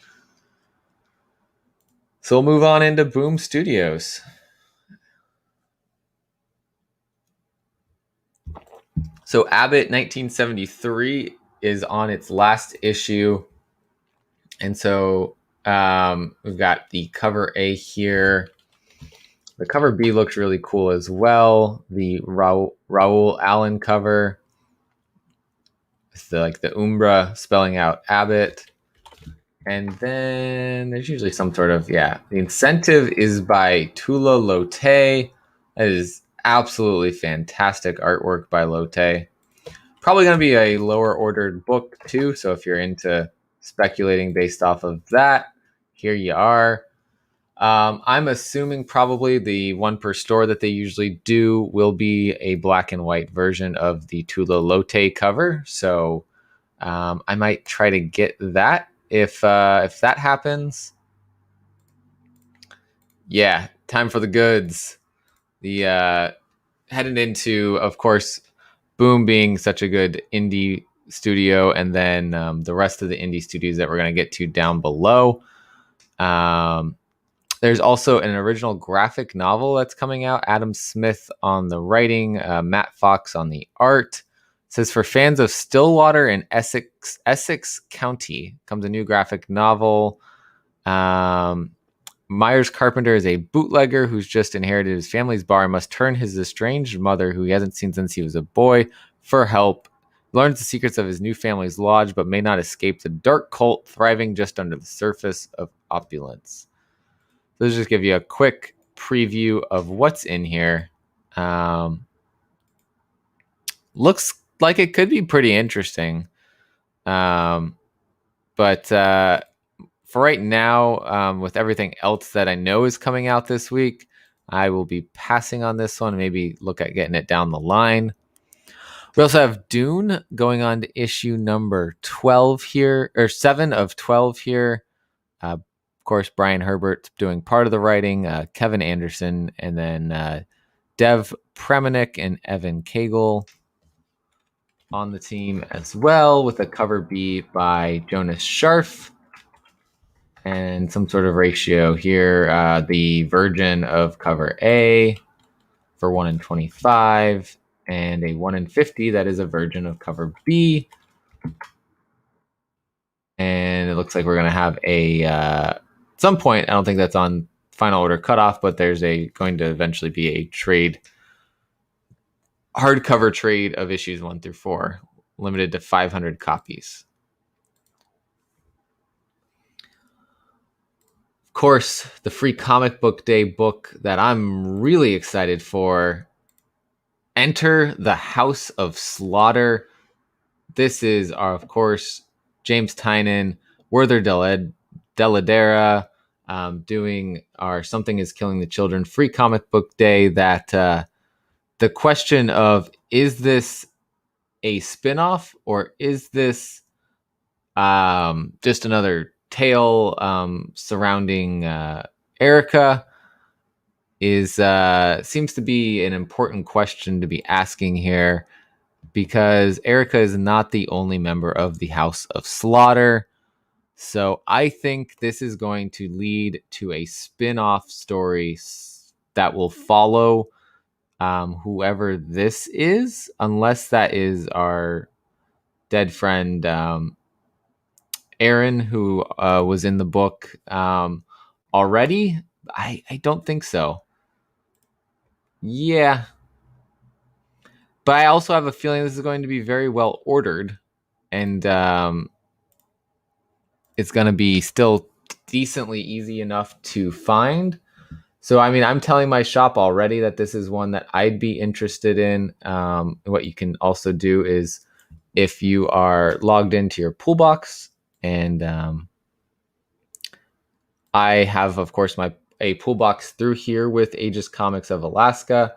So we'll move on into Boom Studios. So Abbott 1973 is on its last issue. And so we've got the cover A here. The cover B looks really cool as well. The Raoul Allen cover. It's the Umbra spelling out Abbott. And then there's usually some sort of, the incentive is by Tula Lotte. That is absolutely fantastic artwork by Lotte. Probably going to be a lower ordered book too. So if you're into speculating based off of that, here you are. I'm assuming probably the one per store that they usually do will be a black and white version of the Tula Lotte cover. So I might try to get that if that happens. Yeah, time for the goods. The headed into, of course, Boom being such a good indie studio, and then the rest of the indie studios that we're going to get to down below. There's also an original graphic novel that's coming out. Adam Smith on the writing, Matt Fox on the art. It says, for fans of Stillwater and Essex County comes a new graphic novel. Myers Carpenter is a bootlegger who's just inherited his family's bar and must turn his estranged mother, who he hasn't seen since he was a boy, for help. He learns the secrets of his new family's lodge, but may not escape the dark cult thriving just under the surface of opulence. So let's just give you a quick preview of what's in here. Looks like it could be pretty interesting. But for right now, with everything else that I know is coming out this week, I will be passing on this one. Maybe look at getting it down the line. We also have Dune going on to issue number 12 here, or 7 of 12 here. Of course, Brian Herbert doing part of the writing, Kevin Anderson, and then Dev Premanik and Evan Cagle on the team as well, with a cover B by Jonas Scharf. And some sort of ratio here. The Virgin of cover A for 1 in 25, and a 1 in 50 that is a Virgin of cover B. And it looks like we're going to have at some point, I don't think that's on Final Order Cutoff, but there's going to eventually be a hardcover trade of issues 1 through 4, limited to 500 copies. Of course, the free comic book day book that I'm really excited for, Enter the House of Slaughter. This is, of course, James Tynion, Werther Dell'Edera, doing our Something is Killing the Children free comic book day. That the question of, is this a spinoff or is this just another tale surrounding Erica seems to be an important question to be asking here, because Erica is not the only member of the House of Slaughter. So I think this is going to lead to a spin-off story that will follow whoever this is, unless that is our dead friend Aaron, who was in the book already? I don't think so. Yeah. But I also have a feeling this is going to be very well ordered, and it's going to be still decently easy enough to find. So, I mean, I'm telling my shop already that this is one that I'd be interested in. What you can also do is, if you are logged into your pool box, and I have, of course, a pool box through here with Aegis Comics of Alaska.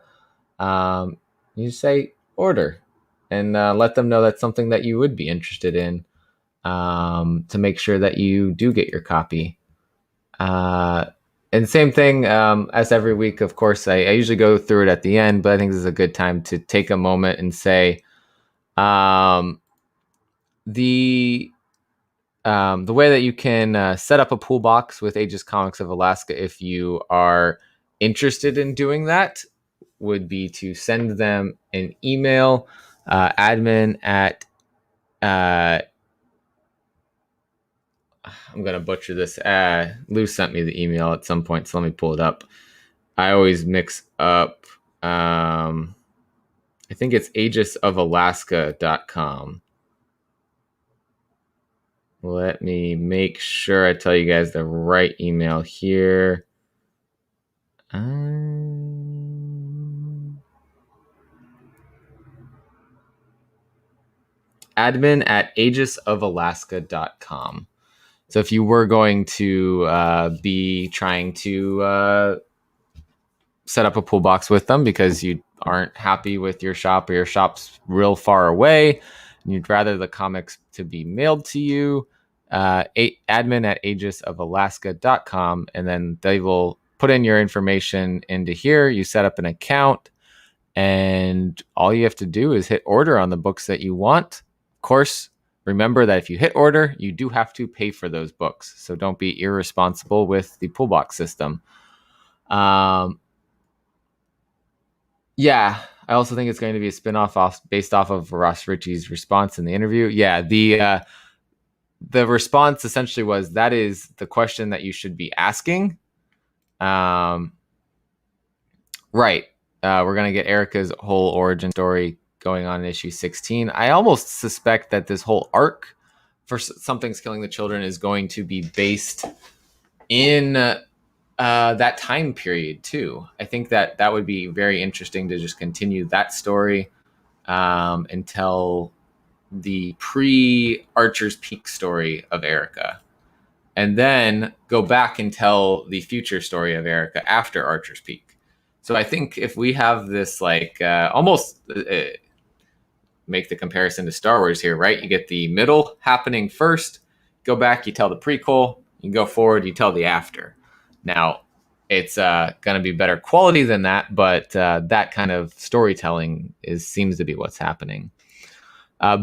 You say order, and let them know that's something that you would be interested in, to make sure that you do get your copy. And same thing, as every week, of course, I usually go through it at the end, but I think this is a good time to take a moment and say, the way that you can set up a pool box with Aegis Comics of Alaska, if you are interested in doing that, would be to send them an email, admin at I'm gonna butcher this. Lou sent me the email at some point, so let me pull it up. I always mix up. I think it's aegisofalaska.com. Let me make sure I tell you guys the right email here. Admin at aegisofalaska.com. So if you were going to be trying to set up a pool box with them because you aren't happy with your shop, or your shop's real far away and you'd rather the comics to be mailed to you, admin at aegisofalaska.com, and then they will put in your information into here. You set up an account, and all you have to do is hit order on the books that you want. Of course, remember that if you hit order, you do have to pay for those books. So don't be irresponsible with the pool box system. Yeah, I also think it's going to be a spinoff based off of Ross Ritchie's response in the interview. Yeah, the response essentially was, that is the question that you should be asking. Right. We're going to get Erica's whole origin story going on in issue 16. I almost suspect that this whole arc for Something's Killing the Children is going to be based in that time period too. I think that would be very interesting to just continue that story until the pre-Archer's Peak story of Erica, and then go back and tell the future story of Erica after Archer's Peak. So I think if we have this, like, almost make the comparison to Star Wars here, right? You get the middle happening first, go back, you tell the prequel, you go forward, you tell the after. Now, it's going to be better quality than that, but that kind of storytelling seems to be what's happening.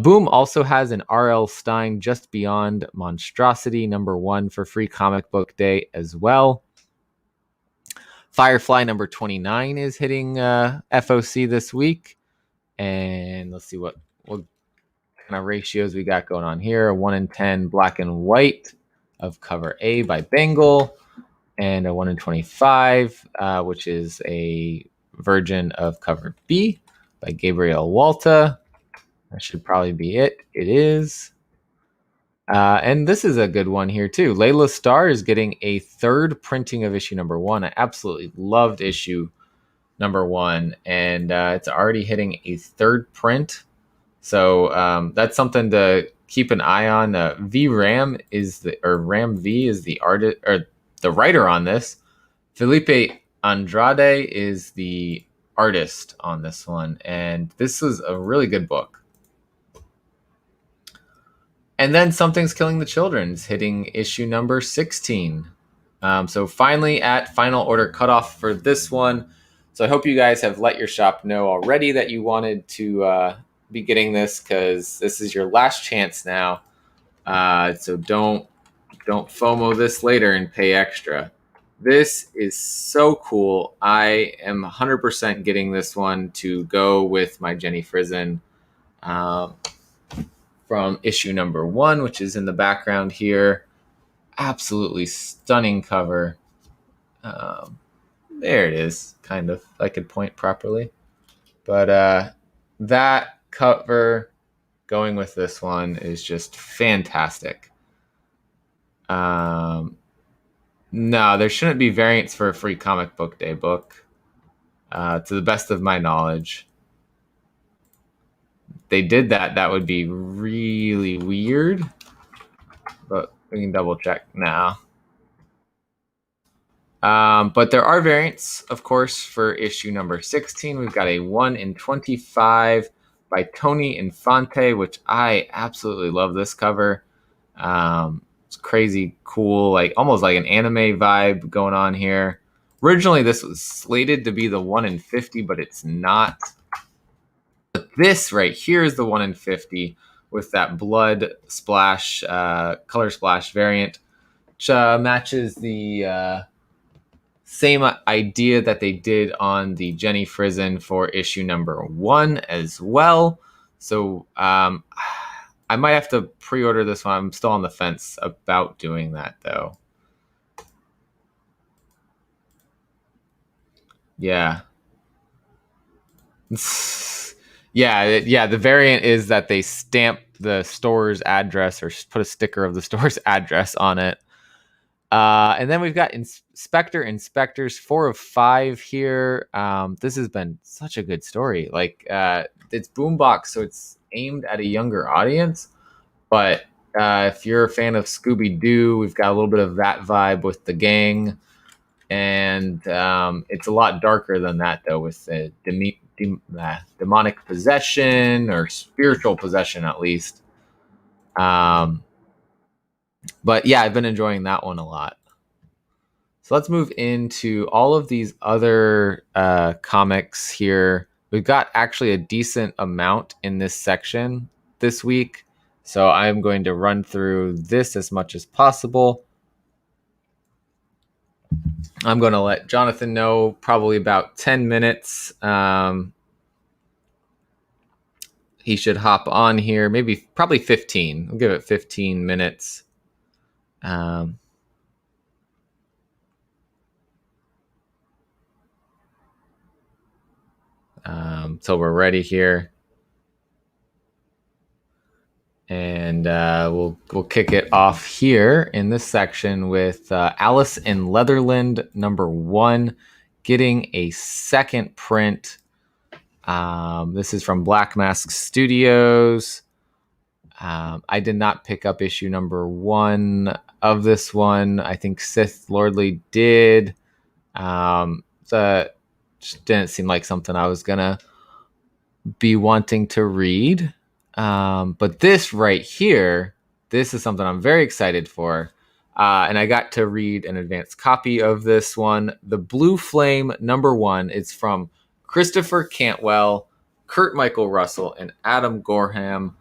Boom also has an R.L. Stine Just Beyond Monstrosity #1 for Free Comic Book Day as well. Firefly #29 is hitting FOC this week. And let's see what kind of ratios we got going on here. A 1 in 10 black and white of cover A by Bengal, and a 1 in 25, which is a version of cover B by Gabriel Walta. That should probably be it. It is. And this is a good one here too. Layla Starr is getting a third printing of issue #1. I absolutely loved issue #1, and it's already hitting a third print. So that's something to keep an eye on. Ram V is the artist, or the writer on this. Felipe Andrade is the artist on this one, and this was a really good book. And then Something's Killing the Children is hitting issue #16. So finally at Final Order Cutoff for this one. So I hope you guys have let your shop know already that you wanted to be getting this, because this is your last chance now. So don't FOMO this later and pay extra. This is so cool. I am 100% getting this one to go with my Jenny Frison from issue number 1, which is in the background here. Absolutely stunning cover. There it is, kind of, if I could point properly. But that cover going with this one is just fantastic. No, there shouldn't be variants for a free comic book day book, to the best of my knowledge. They did that, that would be really weird, but we can double check now. But there are variants, of course, for issue number 16. We've got a 1 in 25 by Tony Infante, which I absolutely love this cover. It's crazy cool, like almost like an anime vibe going on here. Originally, this was slated to be the 1 in 50, but it's not. But this right here is the 1 in 50 with that blood splash, color splash variant, which matches the same idea that they did on the Jenny Frizen for issue number 1 as well. So I might have to pre-order this one. I'm still on the fence about doing that, though. Yeah. Yeah. The variant is that they stamp the store's address or put a sticker of the store's address on it. And then we've got Inspectors 4 of 5 here. This has been such a good story. Like, it's boombox, so it's aimed at a younger audience. But if you're a fan of Scooby-Doo, we've got a little bit of that vibe with the gang. And it's a lot darker than that, though, with the demonic possession or spiritual possession, at least. But yeah, I've been enjoying that one a lot. So let's move into all of these other comics here. We've got actually a decent amount in this section this week. So I'm going to run through this as much as possible. I'm going to let Jonathan know probably about 10 minutes. He should hop on here, probably 15. We'll give it 15 minutes. So we're ready here. And we'll kick it off here in this section with Alice in Leatherland #1 getting a second print. This is from Black Mask Studios. I did not pick up issue number 1 of this one. I think Sith Lordley did. So just didn't seem like something I was gonna be wanting to read. But this right here, this is something I'm very excited for. And I got to read an advanced copy of this one. The Blue Flame #1 is from Christopher Cantwell, Kurt Michael Russell, and Adam Gorham.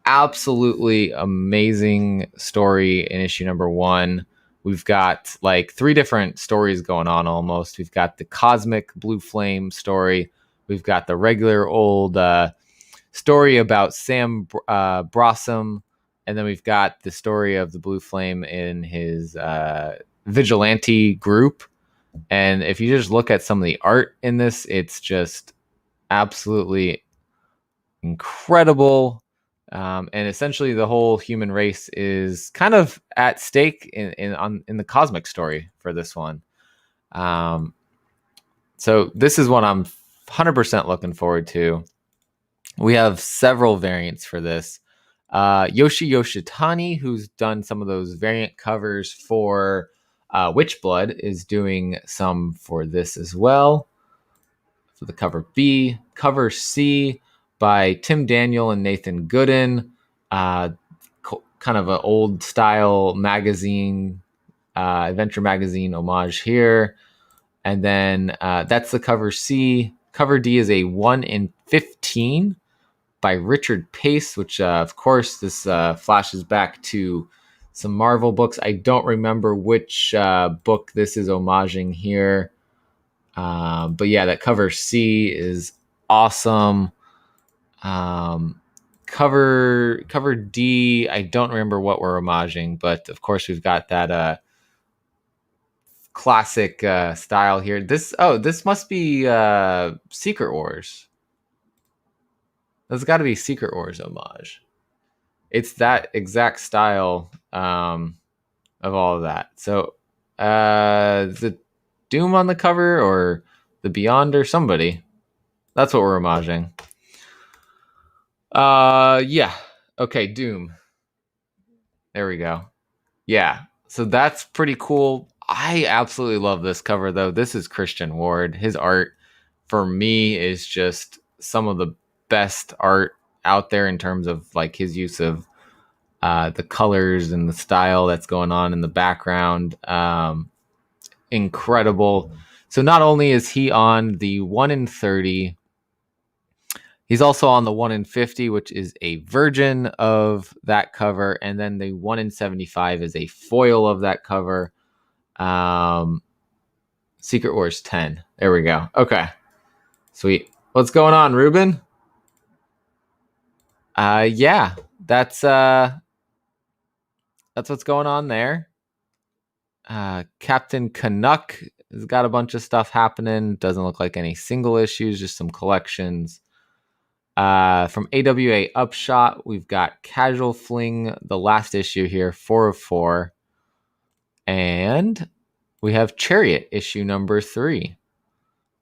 Absolutely amazing story in issue number 1. We've got like 3 different stories going on almost. We've got the cosmic Blue Flame story. We've got the regular old story about Sam Brossom. And then we've got the story of the Blue Flame in his vigilante group. And if you just look at some of the art in this, it's just absolutely incredible. And essentially the whole human race is kind of at stake in the cosmic story for this one. So this is what I'm 100% looking forward to. We have several variants for this. Yoshi Yoshitani, who's done some of those variant covers for Witchblood, is doing some for this as well. So the cover B. Cover C by Tim Daniel and Nathan Gooden. Kind of an old style magazine, adventure magazine homage here. And then that's the cover C. Cover D is a 1 in 15 by Richard Pace, which of course this flashes back to some Marvel books. I don't remember which book this is homaging here. But yeah, that cover C is awesome. cover D, I don't remember what we're homaging, but of course we've got that classic style here. This must be Secret Wars. That's got to be Secret Wars homage. It's that exact style of all of that. So the Doom on the cover or the Beyond or somebody. That's what we're homaging. Yeah. Okay, Doom. There we go. Yeah. So that's pretty cool. I absolutely love this cover though. This is Christian Ward. His art for me is just some of the best art out there in terms of like his use of the colors and the style that's going on in the background. Incredible. So not only is he on the 1 in 30, he's also on the 1 in 50, which is a version of that cover, and then the 1 in 75 is a foil of that cover. Secret Wars 10. There we go. Okay. Sweet. What's going on, Ruben? Yeah, that's what's going on there. Captain Canuck has got a bunch of stuff happening. Doesn't look like any single issues, just some collections. From AWA Upshot, we've got Casual Fling, the last issue here, 4 of 4. And we have Chariot, issue number 3.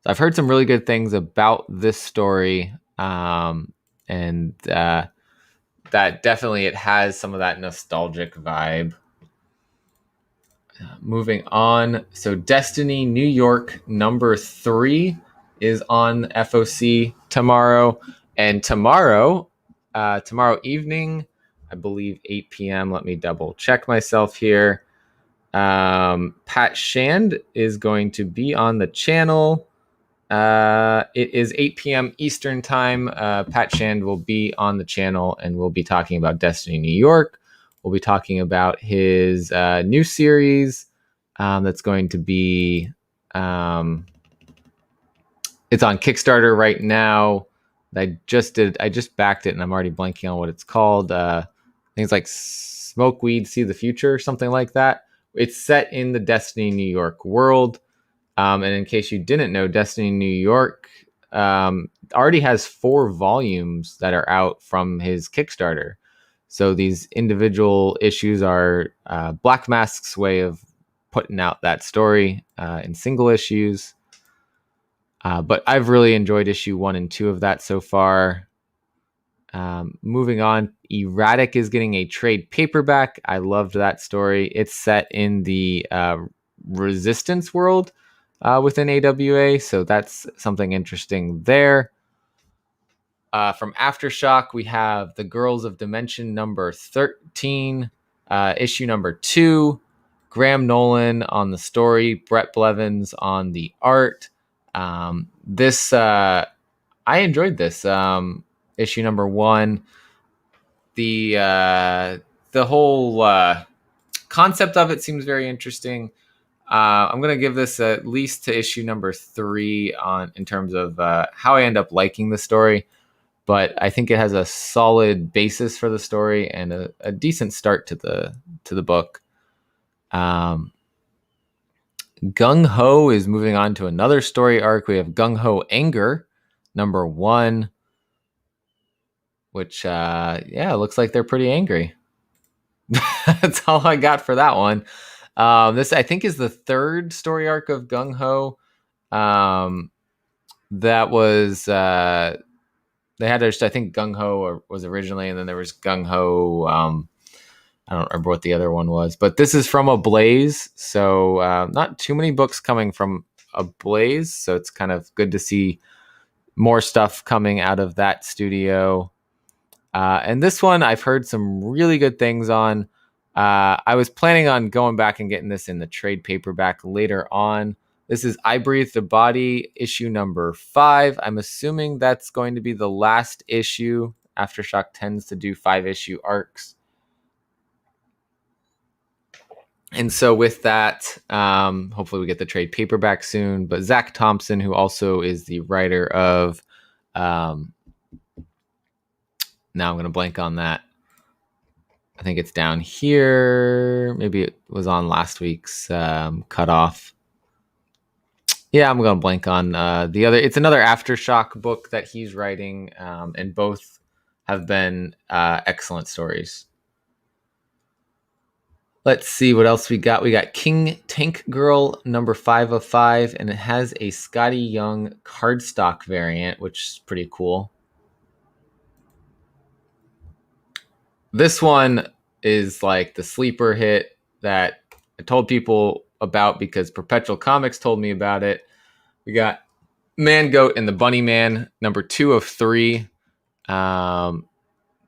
So I've heard some really good things about this story. And that definitely it has some of that nostalgic vibe. Moving on. So Destiny New York number 3 is on FOC tomorrow. And tomorrow evening, I believe 8 p.m. Let me double check myself here. Pat Shand is going to be on the channel. It is 8 p.m. Eastern time. Pat Shand will be on the channel and we'll be talking about Destiny New York. We'll be talking about his new series that's going to be... it's on Kickstarter right now. I just backed it and I'm already blanking on what it's called. I think it's like Smoke Weed, See the Future, something like that. It's set in the Destiny New York world. And in case you didn't know, Destiny New York already has 4 volumes that are out from his Kickstarter. So these individual issues are Black Mask's way of putting out that story in single issues. But I've really enjoyed issue 1 and 2 of that so far. Moving on, Erratic is getting a trade paperback. I loved that story. It's set in the Resistance world within AWA, so that's something interesting there. From Aftershock, we have The Girls of Dimension number 13, issue number 2. Graham Nolan on the story, Brett Blevins on the art. This I enjoyed this issue number 1. The whole concept of it seems very interesting. I'm gonna give this at least to issue number 3 in terms of how I end up liking the story, but I think it has a solid basis for the story and a decent start to the book. Gung Ho is moving on to another story arc. We have Gung Ho Anger, number 1, which, looks like they're pretty angry. That's all I got for that one. This, I think, is the 3rd story arc of Gung Ho. That was, they had, I think Gung Ho was originally, and then there was Gung Ho, I don't remember what the other one was, but this is from Ablaze, so not too many books coming from Ablaze, so it's kind of good to see more stuff coming out of that studio. And this one I've heard some really good things on. I was planning on going back and getting this in the trade paperback later on. This is I Breathed a Body, issue number 5. I'm assuming that's going to be the last issue. Aftershock tends to do 5-issue arcs. And so with that, hopefully we get the trade paperback soon. But Zach Thompson, who also is the writer of Now I'm going to blank on that. I think it's down here. Maybe it was on last week's cutoff. Yeah, I'm going to blank on the other. It's another Aftershock book that he's writing, and both have been excellent stories. Let's see what else we got. We got King Tank Girl number 5 of 5, and it has a Scotty Young cardstock variant, which is pretty cool. This one is like the sleeper hit that I told people about because Perpetual Comics told me about it. We got Man Goat and the Bunny Man, number 2 of 3.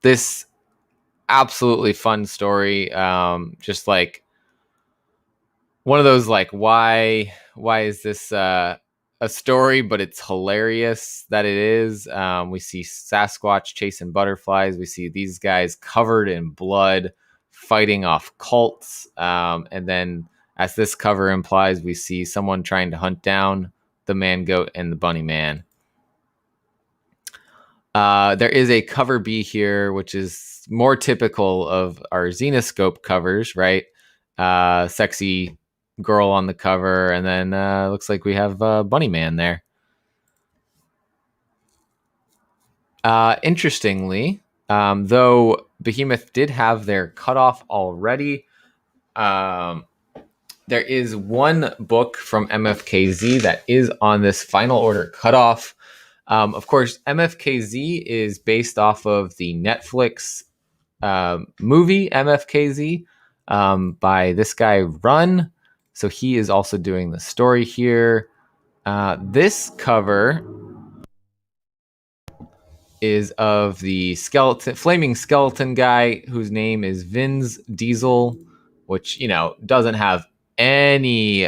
This absolutely fun story. Just like one of those like why is this a story, but it's hilarious that it is. We see Sasquatch chasing butterflies. We see these guys covered in blood fighting off cults, and then as this cover implies, we see someone trying to hunt down the Man Goat and the Bunny Man. There is a cover B here, which is more typical of our Xenoscope covers, right? Sexy girl on the cover, and then looks like we have Bunny Man there. Interestingly, though Behemoth did have their cutoff already, there is one book from MFKZ that is on this Final Order Cutoff. Of course, MFKZ is based off of the Netflix movie MFKZ by this guy Run. So he is also doing the story here. This cover is of the flaming skeleton guy whose name is Vince Diesel, which doesn't have any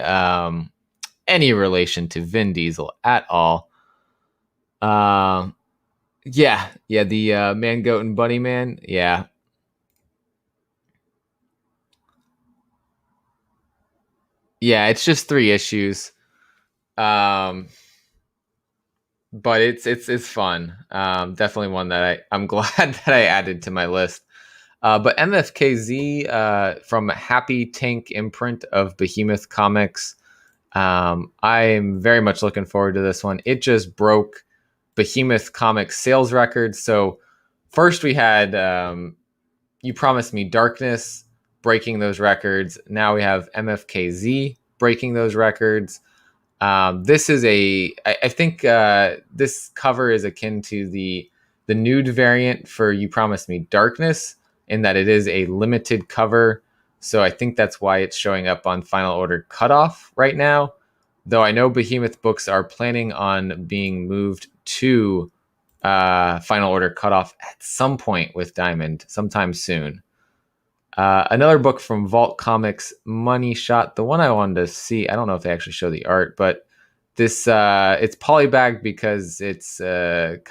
relation to Vin Diesel at all. The Man Goat and Bunny Man, yeah. Yeah, it's just 3 issues. But it's fun. Definitely one that I'm glad that I added to my list. But MFKZ from Happy Tank imprint of Behemoth Comics. I'm very much looking forward to this one. It just broke Behemoth Comics sales records. So first we had You Promised Me Darkness breaking those records. Now we have MFKZ breaking those records. This is I think this cover is akin to the nude variant for You Promised Me Darkness, in that it is a limited cover. So I think that's why it's showing up on Final Order Cutoff right now. Though I know Behemoth books are planning on being moved to Final Order Cutoff at some point with Diamond, sometime soon. Another book from Vault Comics, Money Shot. The one I wanted to see, I don't know if they actually show the art, but this it's polybagged because it's this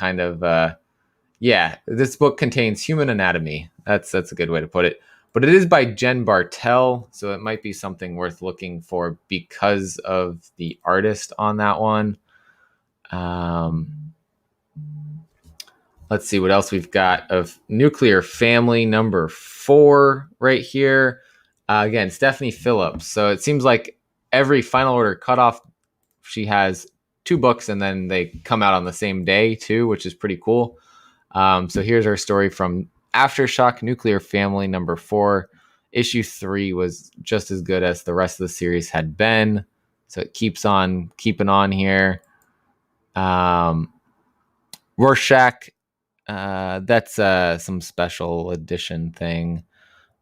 book contains human anatomy. That's a good way to put it. But it is by Jen Bartel, so it might be something worth looking for because of the artist on that one. Let's see what else we've got of Nuclear Family number 4 right here. Again, Stephanie Phillips. So it seems like every Final Order Cutoff, she has 2 books and then they come out on the same day too, which is pretty cool. So here's our story from Aftershock, Nuclear Family number 4. Issue 3 was just as good as the rest of the series had been. So it keeps on keeping on here. Rorschach, that's some special edition thing.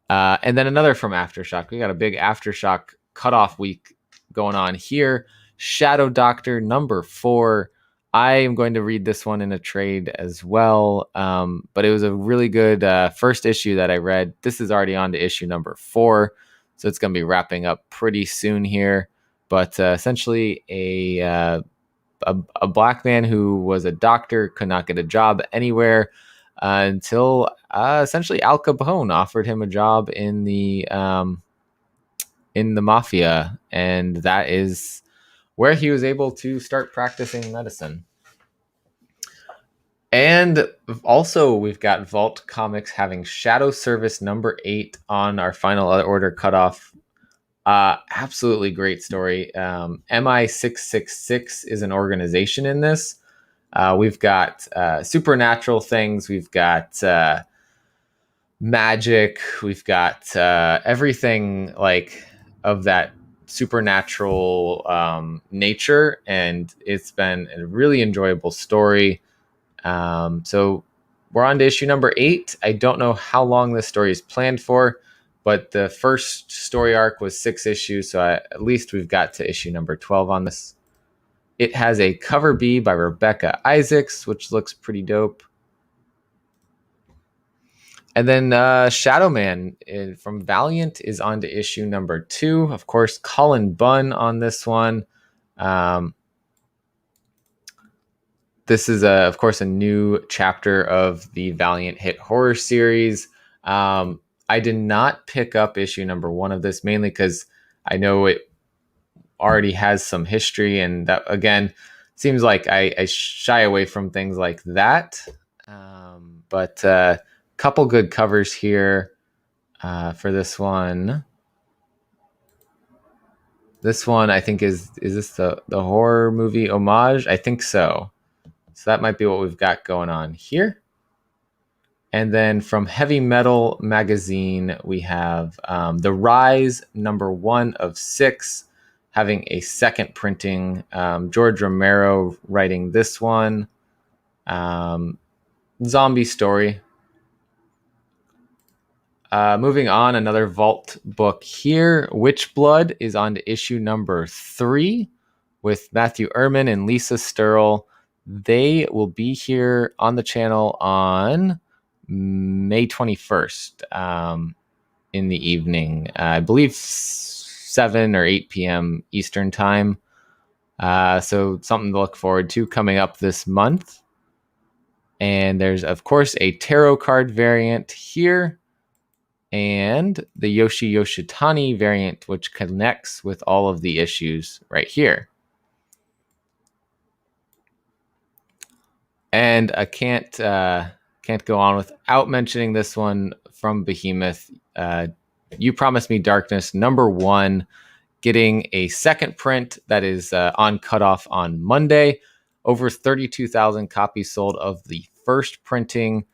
And then another from Aftershock. We got a big Aftershock cutoff week going on here. Shadow Doctor number 4. I am going to read this one in a trade as well. But it was a really good first issue that I read. This is already on to issue number 4. So it's going to be wrapping up pretty soon here. But essentially a black man who was a doctor could not get a job anywhere until essentially Al Capone offered him a job in the mafia, and that is where he was able to start practicing medicine. And also, we've got Vault Comics having Shadow Service number 8 on our Final Order Cutoff. Absolutely great story. MI666 is an organization in this. We've got supernatural things. We've got magic. We've got everything like of that supernatural nature, and it's been a really enjoyable story. So we're on to issue number 8. I don't know how long this story is planned for, but the first story arc was 6 issues, so at least we've got to issue number 12 on this. It has a cover B by Rebecca Isaacs, which looks pretty dope. And then Shadow Man from Valiant is on to issue number 2. Of course, Colin Bunn on this one. This is, of course, a new chapter of the Valiant hit horror series. I did not pick up issue number 1 of this, mainly because I know it already has some history, and that, again, seems like I shy away from things like that. But a couple good covers here for this one. This one, I think, is this the horror movie homage? I think so. So that might be what we've got going on here. And then from Heavy Metal Magazine, we have The Rise, number 1 of 6, having a second printing. George Romero writing this one. Zombie story. Moving on, another Vault book here. Witchblood is on to issue number 3 with Matthew Ehrman and Lisa Sturl. They will be here on the channel on May 21st in the evening. I believe 7 or 8 p.m. Eastern time. So something to look forward to coming up this month. And there's, of course, a tarot card variant here. And the Yoshi Yoshitani variant, which connects with all of the issues right here. And I can't go on without mentioning this one from Behemoth. You Promised Me Darkness, number 1, getting a second print that is on cutoff on Monday. Over 32,000 copies sold of the first printing.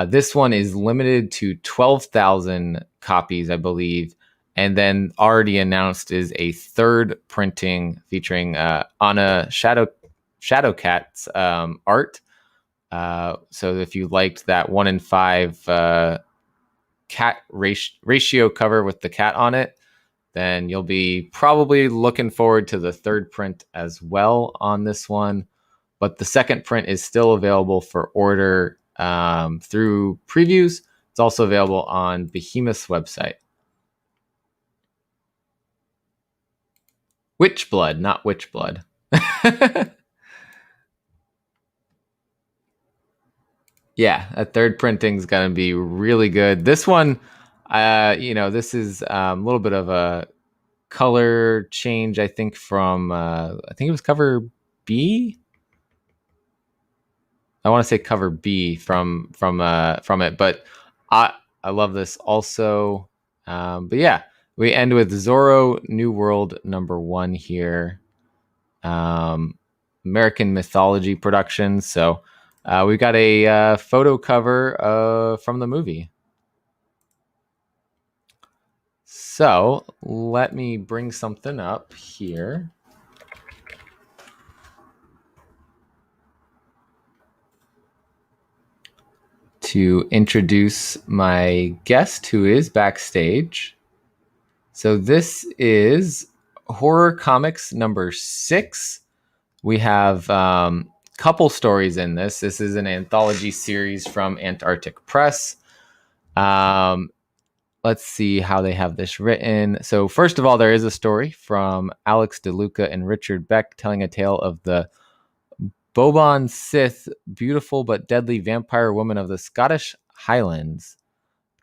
This one is limited to 12,000 copies, I believe. And then already announced is a third printing featuring Anna Shadowcat's art. So if you liked that 1 in 5 cat ratio cover with the cat on it, then you'll be probably looking forward to the third print as well on this one. But the second print is still available for order through previews. It's also available on Behemoth's website. Witchblood, not Witchblood. Yeah, a third printing's gonna be really good. This one, this is a little bit of a color change, I think, from I think it was cover B. I want to say cover B from it, but I love this also. But yeah, we end with Zorro New World number 1 here. American Mythology Productions. So we got a photo cover from the movie. So let me bring something up here. To introduce my guest who is backstage. So this is Horror Comics number 6. We have couple stories in this. This is an anthology series from Antarctic Press. Let's see how they have this written. So first of all, there is a story from Alex DeLuca and Richard Beck telling a tale of the Boban Sith, beautiful but deadly vampire woman of the Scottish Highlands.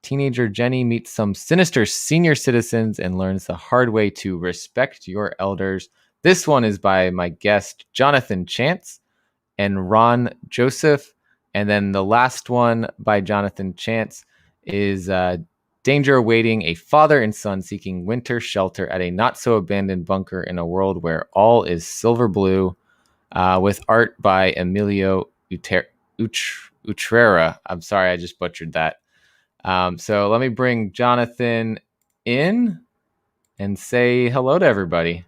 Teenager Jenny meets some sinister senior citizens and learns the hard way to respect your elders. This one is by my guest, Jonathan Chance and Ron Joseph. And then the last one by Jonathan Chance is Danger Awaiting, a father and son seeking winter shelter at a not-so-abandoned bunker in a world where all is silver blue, with art by Emilio Utrera. I'm sorry, I just butchered that. So let me bring Jonathan in and say hello to everybody.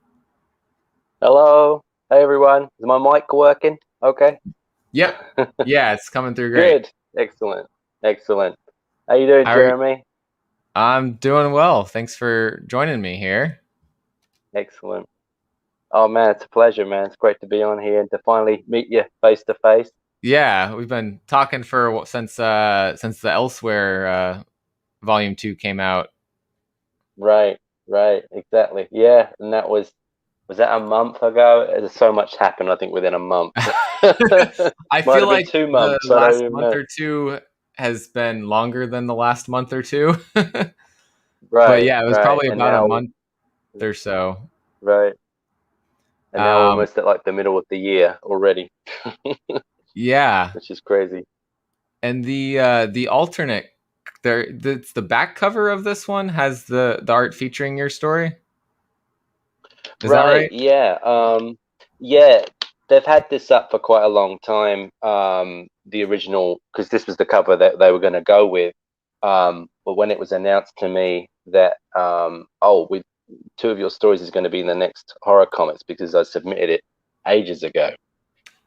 Hello. Hey everyone. Is my mic working? Okay. Yep. Yeah, it's coming through great. Good. Excellent. Excellent. How you doing, How are you? Jeremy? I'm doing well. Thanks for joining me here. Excellent. Oh man, it's a pleasure, man. It's great to be on here and to finally meet you face to face. Yeah, we've been talking for since the Elsewhere volume 2 came out. Right, right, exactly. Yeah, and that was that a month ago? There's so much happened, I think, within a month. I Might feel have been like two the months. I don't last even month know. or two has been longer than the last month or two. But Right, yeah, it was right. probably And about a now, month or so. right. And now we're Um, almost at like the middle of the year already, yeah, which is crazy. and the alternate it's the back cover of this one has the art featuring your story. Is that Right, right? yeah. Yeah, they've had this up for quite a long time. The original, because this was the cover that they were going to go with. But when it was announced to me that, oh, we two of your stories is going to be in the next horror comics because I submitted it ages ago.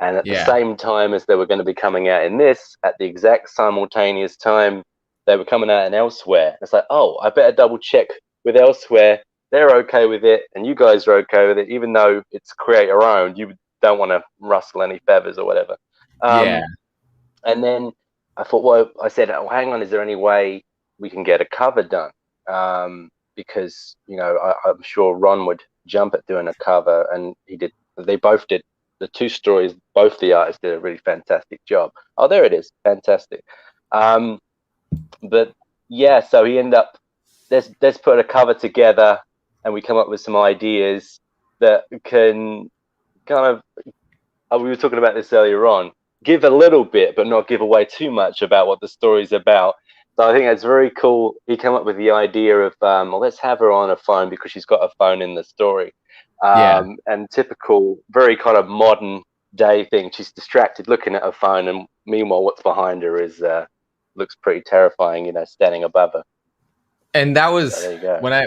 And at the Yeah, same time as they were going to be coming out in this, at the exact simultaneous time, they were coming out in Elsewhere. It's like, oh, I better double check with Elsewhere. They're okay with it, and you guys are okay with it, even though it's creator owned. You don't want to rustle any feathers or whatever. yeah, Um, and then I thought, well, I said, oh, hang on, is there any way we can get a cover done? Because I'm sure Ron would jump at doing a cover, and he did. They both did the two stories. Both the artists did a really fantastic job. Oh, there it is, fantastic. Um, but yeah, so he ended up let's put a cover together, and we come up with some ideas that can kind of we were talking about this earlier on, give a little bit, but not give away too much about what the story's about. So I think that's very cool. He came up with the idea of, well, let's have her on a phone because she's got a phone in the story. yeah. And typical, very kind of modern day thing. She's distracted looking at her phone, and meanwhile, what's behind her is looks pretty terrifying, standing above her. And that So was there you go. when I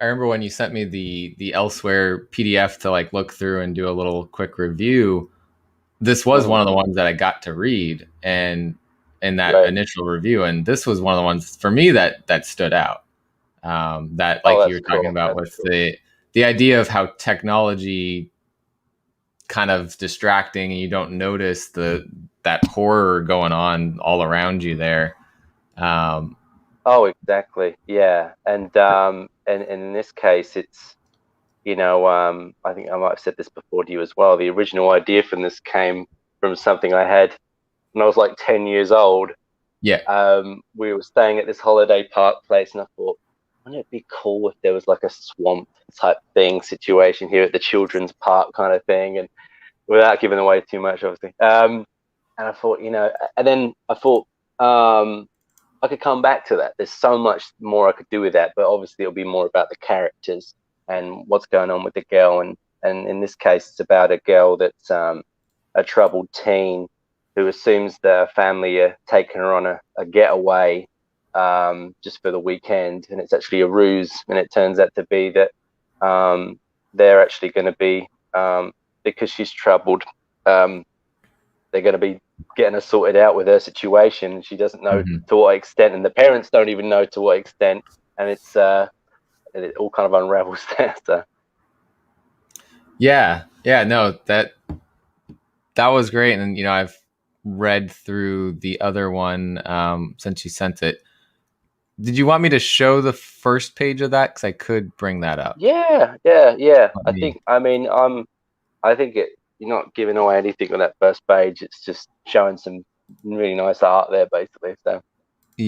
remember when you sent me the Elsewhere PDF to like look through and do a little quick review. This was Mm, one of the ones that I got to read and in that right. initial review, and this was one of the ones for me that stood out. That Oh, like you that's were talking cool. about That's with cool. the idea of how technology kind of distracting and you don't notice that horror going on all around you there. Um, Oh, exactly. Yeah. And in this case, it's I think I might have said this before to you as well. The original idea from this came from something I had when I was like 10 years old. yeah, We were staying at this holiday park place, and I thought, wouldn't it be cool if there was like a swamp type thing situation here at the children's park kind of thing, and without giving away too much, obviously. And I thought, and then I thought, I could come back to that. There's so much more I could do with that, but obviously it'll be more about the characters and what's going on with the girl. And in this case, it's about a girl that's a troubled teen who assumes the family are taking her on a getaway just for the weekend, and it's actually a ruse. And it turns out to be that they're actually going to be because she's troubled. Um, they're going to be getting her sorted out with her situation. She doesn't know mhm. to what extent, and the parents don't even know to what extent, and it all kind of unravels there. So Yeah, no, that was great, and I've read through the other one since you sent it. Did you want me to show the first page of that? Because I could bring that up. yeah, yeah, yeah. Let me. I think you're not giving away anything on that first page. It's just showing some really nice art there, basically. So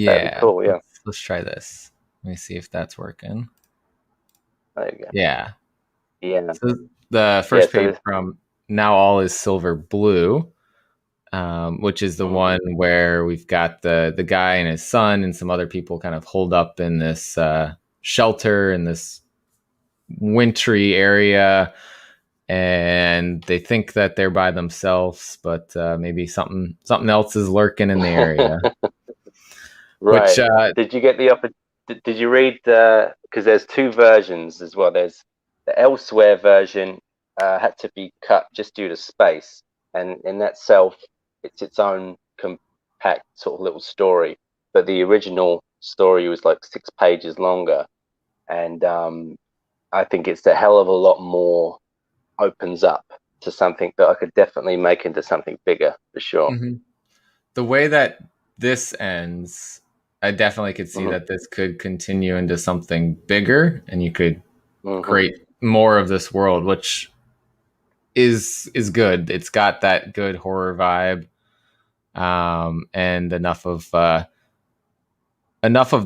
that'd be Yeah, cool. Yeah, let's try this. Let me see if that's working. there you go. Yeah. Yeah, So the yeah. first page from Now All Is Silver Blue. which is the one where we've got the guy and his son and some other people kind of holed up in this shelter in this wintry area, and they think that they're by themselves, but maybe something else is lurking in the area. Right. Which did you get the did you read because there's two versions as well. There's the elsewhere version had to be cut just due to space, and in that itself it's its own compact sort of little story, but the original story was like 6 pages longer, and I think it's a hell of a lot more, opens up to something that I could definitely make into something bigger for sure. The way that this ends, I definitely could see that this could continue into something bigger, and you could create more of this world, which is good. It's got that good horror vibe, and enough of the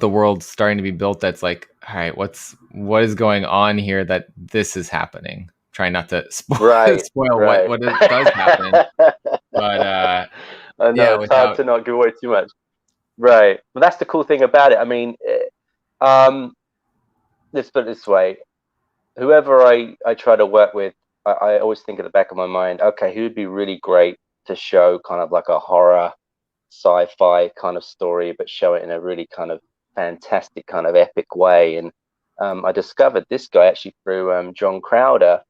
world starting to be built that's like, all right, what is going on here that this is happening. Try not to spoil what does happen, but I know it's hard to not give away too much. Right. Well, that's the cool thing about it. I mean, let's put it this way. Whoever I try to work with, I always think at the back of my mind, okay, who would be really great to show kind of like a horror, sci-fi kind of story, but show it in a really kind of fantastic kind of epic way. And I discovered this guy actually through John Crowder,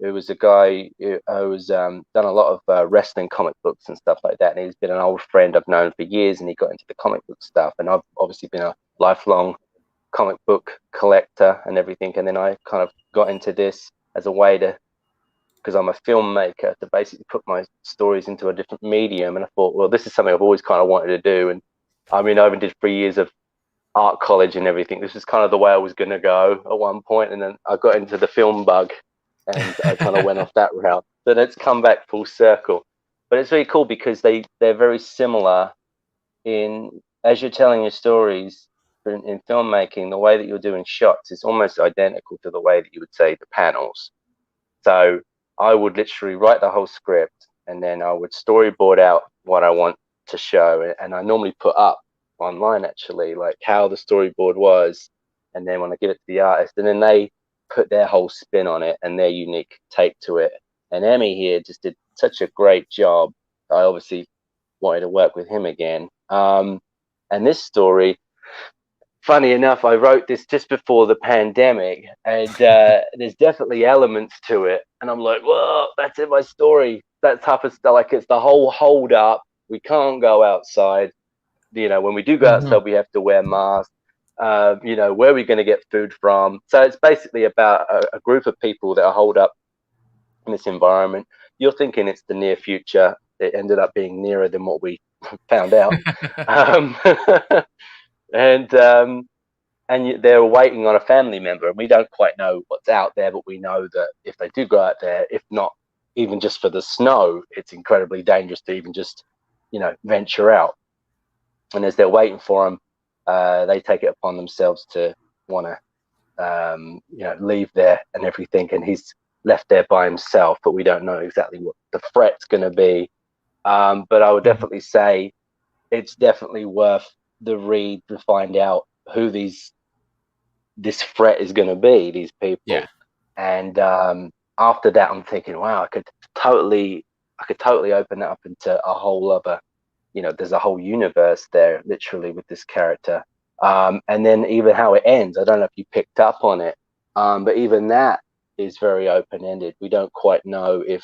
who was a guy who's done a lot of wrestling comic books and stuff like that. And he's been an old friend I've known for years, and he got into the comic book stuff. And I've obviously been a lifelong comic book collector and everything. And then I kind of got into this as a way to, because I'm a filmmaker, to basically put my stories into a different medium. And I thought, well, this is something I've always kind of wanted to do. And I mean, I even did 3 years of art college and everything. This is kind of the way I was going to go at one point. And then I got into the film bug, and I kind of went off that route. So let's come back full circle. But it's really cool because they're very similar in, as you're telling your stories in filmmaking, the way that you're doing shots is almost identical to the way that you would say the panels. So I would literally write the whole script, and then I would storyboard out what I want to show. And I normally put up online actually like how the storyboard was, and then when I give it to the artist, and then they put their whole spin on it and their unique take to it. And Emmy here just did such a great job. I obviously wanted to work with him again. And this story, funny enough, I wrote this just before the pandemic, and there's definitely elements to it. And I'm like, whoa, that's in my story. That type of stuff. Like, it's the whole hold up. We can't go outside. You know, when we do go outside, we have to wear masks. You know, where are we going to get food from? So it's basically about a group of people that are holed up in this environment. You're thinking it's the near future. It ended up being nearer than what we found out. And they're waiting on a family member, and we don't quite know what's out there, but we know that if they do go out there, if not even just for the snow, it's incredibly dangerous to even just, you know, venture out. And as they're waiting for them, they take it upon themselves to want to, you know, leave there and everything. And he's left there by himself, but we don't know exactly what the threat's going to be. But I would definitely say it's definitely worth the read to find out who this threat is going to be, these people. Yeah. And after that, I'm thinking, wow, I could totally open that up into a whole other, you know, there's a whole universe there, literally, with this character. And then even how it ends, I don't know if you picked up on it, but even that is very open-ended. We don't quite know if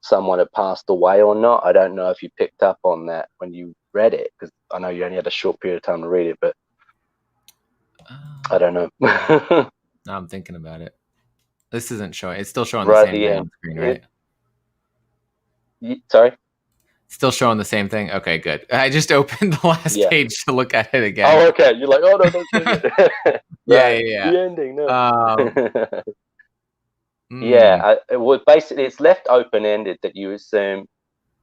someone had passed away or not. I don't know if you picked up on that when you read it, because I know you only had a short period of time to read it, but I don't know. No, I'm thinking about it. This isn't showing. It's still showing Right the same thing on screen, right? Sorry? Still showing the same thing? Okay, good. I just opened the last page to look at it again. Oh, okay. You're like, oh, no, don't change it. Yeah. The ending, no. Yeah, well, basically, it's left open-ended that you assume,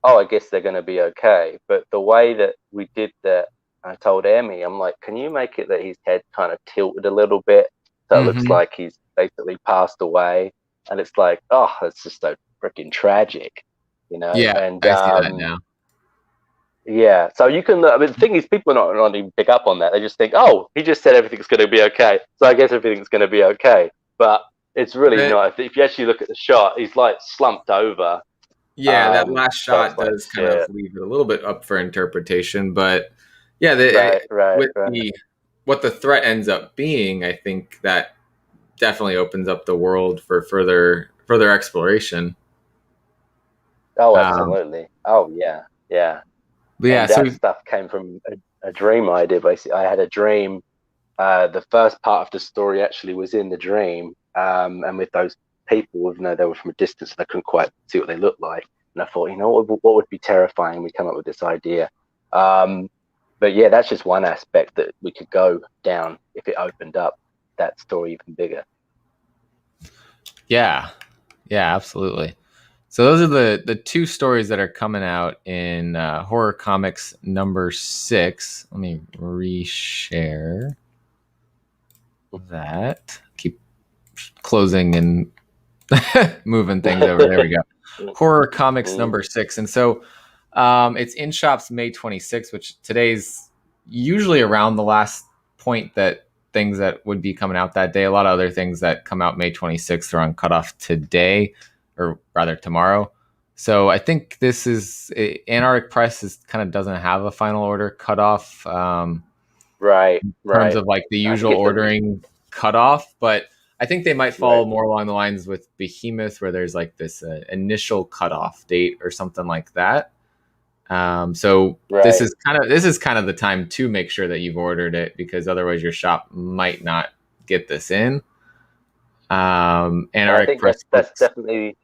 oh, I guess they're going to be okay. But the way that we did that, I told Emmy, I'm like, can you make it that his head kind of tilted a little bit so it looks like he's basically passed away? And it's like, oh, it's just so freaking tragic, you know? Yeah, and I see that now. Yeah, so you can. I mean, the thing is, people are not even pick up on that. They just think, "Oh, he just said everything's going to be okay, so I guess everything's going to be okay." But it's really But not. If you actually look at the shot, he's like slumped over. yeah, that last So it's shot like does kind of shit. leave it a little bit up for interpretation. But yeah, Right, right, with right. the what the threat ends up being, I think that definitely opens up the world for further exploration. Oh, Um, absolutely. Oh, yeah, yeah. but yeah, And so that stuff came from a dream I did. Basically, I had a dream. The first part of the story actually was in the dream, and with those people, even though they were from a distance, and I couldn't quite see what they looked like. And I thought, what would be terrifying? We come up with this idea. Um, but yeah, that's just one aspect that we could go down if it opened up that story even bigger. yeah, yeah, absolutely. So those are the two stories that are coming out in Horror Comics number 6. Let me reshare that. Keep closing and moving things over. There we go. Horror Comics number 6, and so it's in shops May 26th, which today's usually around the last point that things that would be coming out that day. A lot of other things that come out May 26th are on cutoff today, or rather tomorrow. So I think this is Antarctic Press is kind of doesn't have a final order cutoff Right, in terms right. of like the I think usual it's ordering cutoff, but I think they might fall right. more along the lines with Behemoth, where there's like this initial cutoff date or something like that. So Right. this is kind of the time to make sure that you've ordered it, because otherwise your shop might not get this in. And I Antarctic think Press that's books. definitely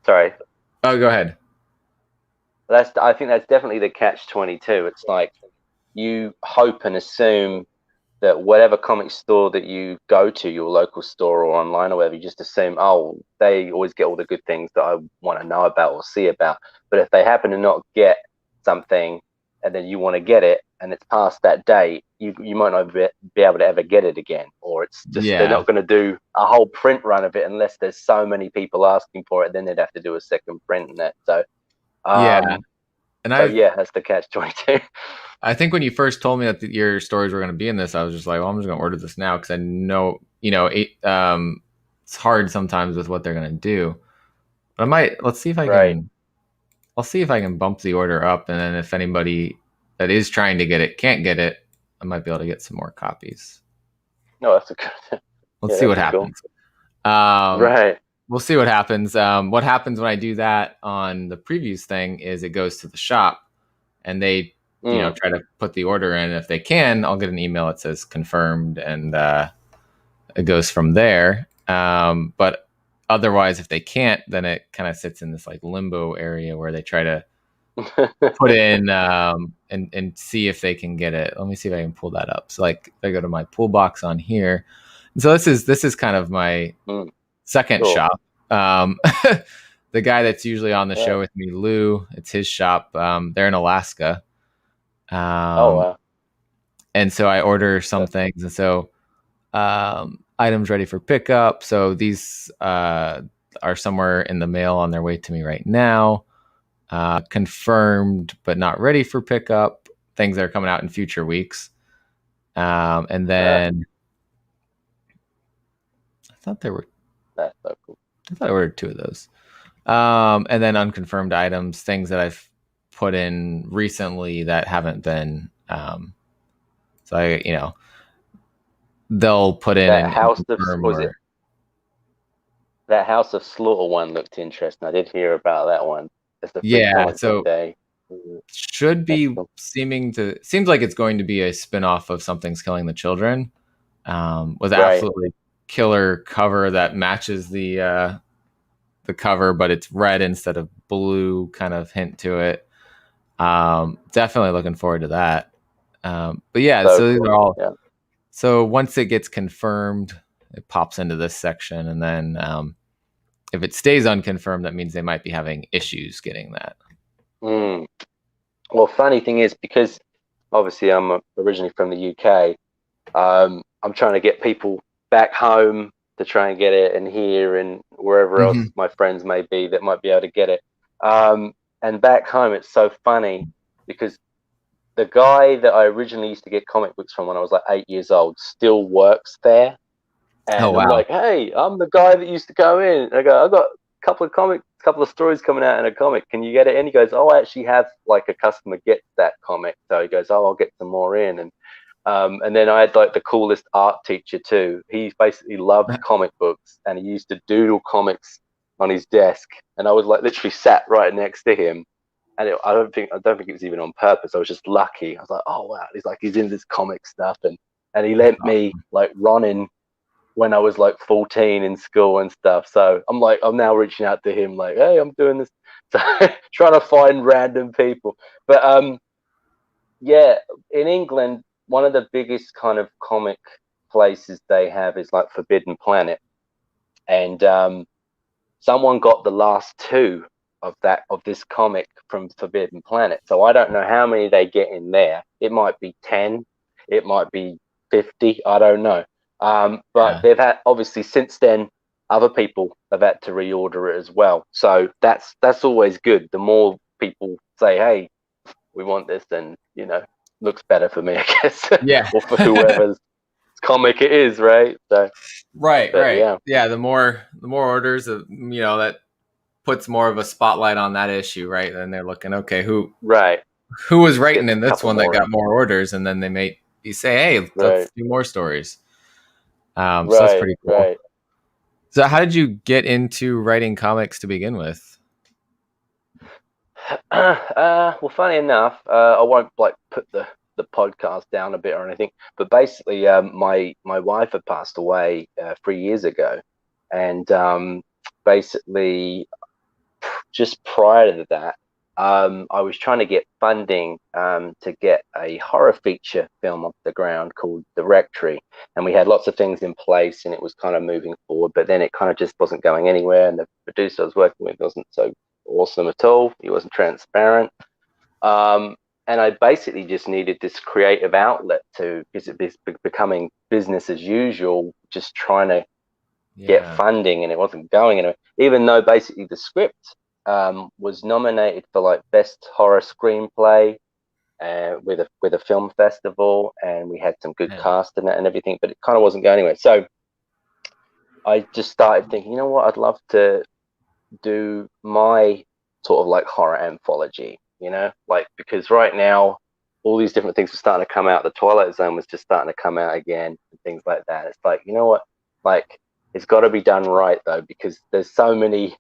sorry. Oh, go ahead. I think that's definitely the catch-22. It's like you hope and assume that whatever comic store that you go to, your local store or online or whatever, you just assume, oh, they always get all the good things that I want to know about or see about. But if they happen to not get something and then you want to get it and it's past that date, you might not be able to ever get it again. Or it's just they're Yeah, not going to do a whole print run of it unless there's so many people asking for it. Then they'd have to do a second print and that. yeah, Um, and so yeah, that's the catch-22. I think when you first told me that your stories were going to be in this, I was just like, well, I'm just going to order this now because I know, it's hard sometimes with what they're going to do. But I might, let's see if I Right. can, I'll see if I can bump the order up. And then if anybody that is trying to get it can't get it, I might be able to get some more copies. No, that's a good. Let's Yeah, see that'd what be cool. happens. Um, Right. we'll see what happens. What happens when I do that on the previews thing is it goes to the shop and they, Mm. try to put the order in. If they can, I'll get an email that says confirmed, and it goes from there. But otherwise, if they can't, then it kind of sits in this like limbo area where they try to put in and see if they can get it. Let me see if I can pull that up. So like if I go to my pull box on here. So this is kind of my Mm. second Cool. shop. The guy that's usually on the Yeah. show with me, Lou, it's his shop. They're in Alaska. Oh Um, wow. and so I order some That's things, and so items ready for pickup. So these are somewhere in the mail on their way to me right now. Confirmed, but not ready for pickup. Things that are coming out in future weeks. And then I thought there were. that's so cool. I thought I ordered two of those. And then unconfirmed items, things that I've put in recently that haven't been. So they'll put in That and House of confirm was it? or That House of Slaughter one looked interesting. I did hear about that one. It's the free yeah. comic book So day. should That's be cool. seems like it's going to be a spin-off of Something's Killing the Children, with Right. absolutely killer cover that matches the cover, but it's red instead of blue, kind of hint to it. Definitely looking forward to that. But yeah, So so these cool. are all. Yeah. So once it gets confirmed, it pops into this section, and then if it stays unconfirmed, that means they might be having issues getting that. Mm. Well, funny thing is, because obviously I'm originally from the UK, I'm trying to get people back home to try and get it, and here and wherever else Mm-hmm. my friends may be that might be able to get it. Um, And back home, it's so funny because the guy that I originally used to get comic books from when I was like 8 years old still works there. Oh And I'm wow. like, hey, I'm the guy that used to go in. And I go, I've got a couple of stories coming out in a comic. Can you get it? And he goes, oh, I actually have like a customer gets that comic. So he goes, oh, I'll get some more in. And then I had like the coolest art teacher too. He basically loved comic books, and he used to doodle comics on his desk. And I was like literally sat right next to him. And I don't think it was even on purpose. I was just lucky. I was like, oh wow, he's in this comic stuff, and he lent me like Ronin when I was like 14 in school and stuff. So I'm now reaching out to him like, hey, I'm doing this. So trying to find random people. But yeah, in England, one of the biggest kind of comic places they have is like Forbidden Planet. And someone got the last two of this comic from Forbidden Planet. So I don't know how many they get in there. It might be 10, it might be 50, I don't know. But they've had, obviously since then, other people have had to reorder it as well. So that's always good. The more people say, hey, we want this, then looks better for me, I guess. Yeah. Or for whoever's comic it is, right? So Right. but Yeah. The more orders of that puts more of a spotlight on that issue, right? Then they're looking, okay, who right. was writing Get in a this couple one that more got in. more orders, and then you say, hey, Right. let's do more stories. So that's Right, pretty cool. right. So how did you get into writing comics to begin with? Well, funny enough, I won't like put the podcast down a bit or anything, but basically, my wife had passed away 3 years ago, and basically, just prior to that, I was trying to get funding to get a horror feature film off the ground called The Rectory, and we had lots of things in place, and it was kind of moving forward, but then it kind of just wasn't going anywhere, and the producer I was working with wasn't so awesome at all. He wasn't transparent. Um, and I basically just needed this creative outlet because it's becoming business as usual, just trying to get funding, and it wasn't going anywhere. Even though basically the script was nominated for like best horror screenplay with a film festival, and we had some good cast in it and everything, but it kind of wasn't going anywhere. So I just started thinking, you know what, I'd love to do my sort of like horror anthology, like because right now all these different things are starting to come out. The Twilight Zone was just starting to come out again and things like that. It's like, you know what, like it's got to be done right though, because there's so many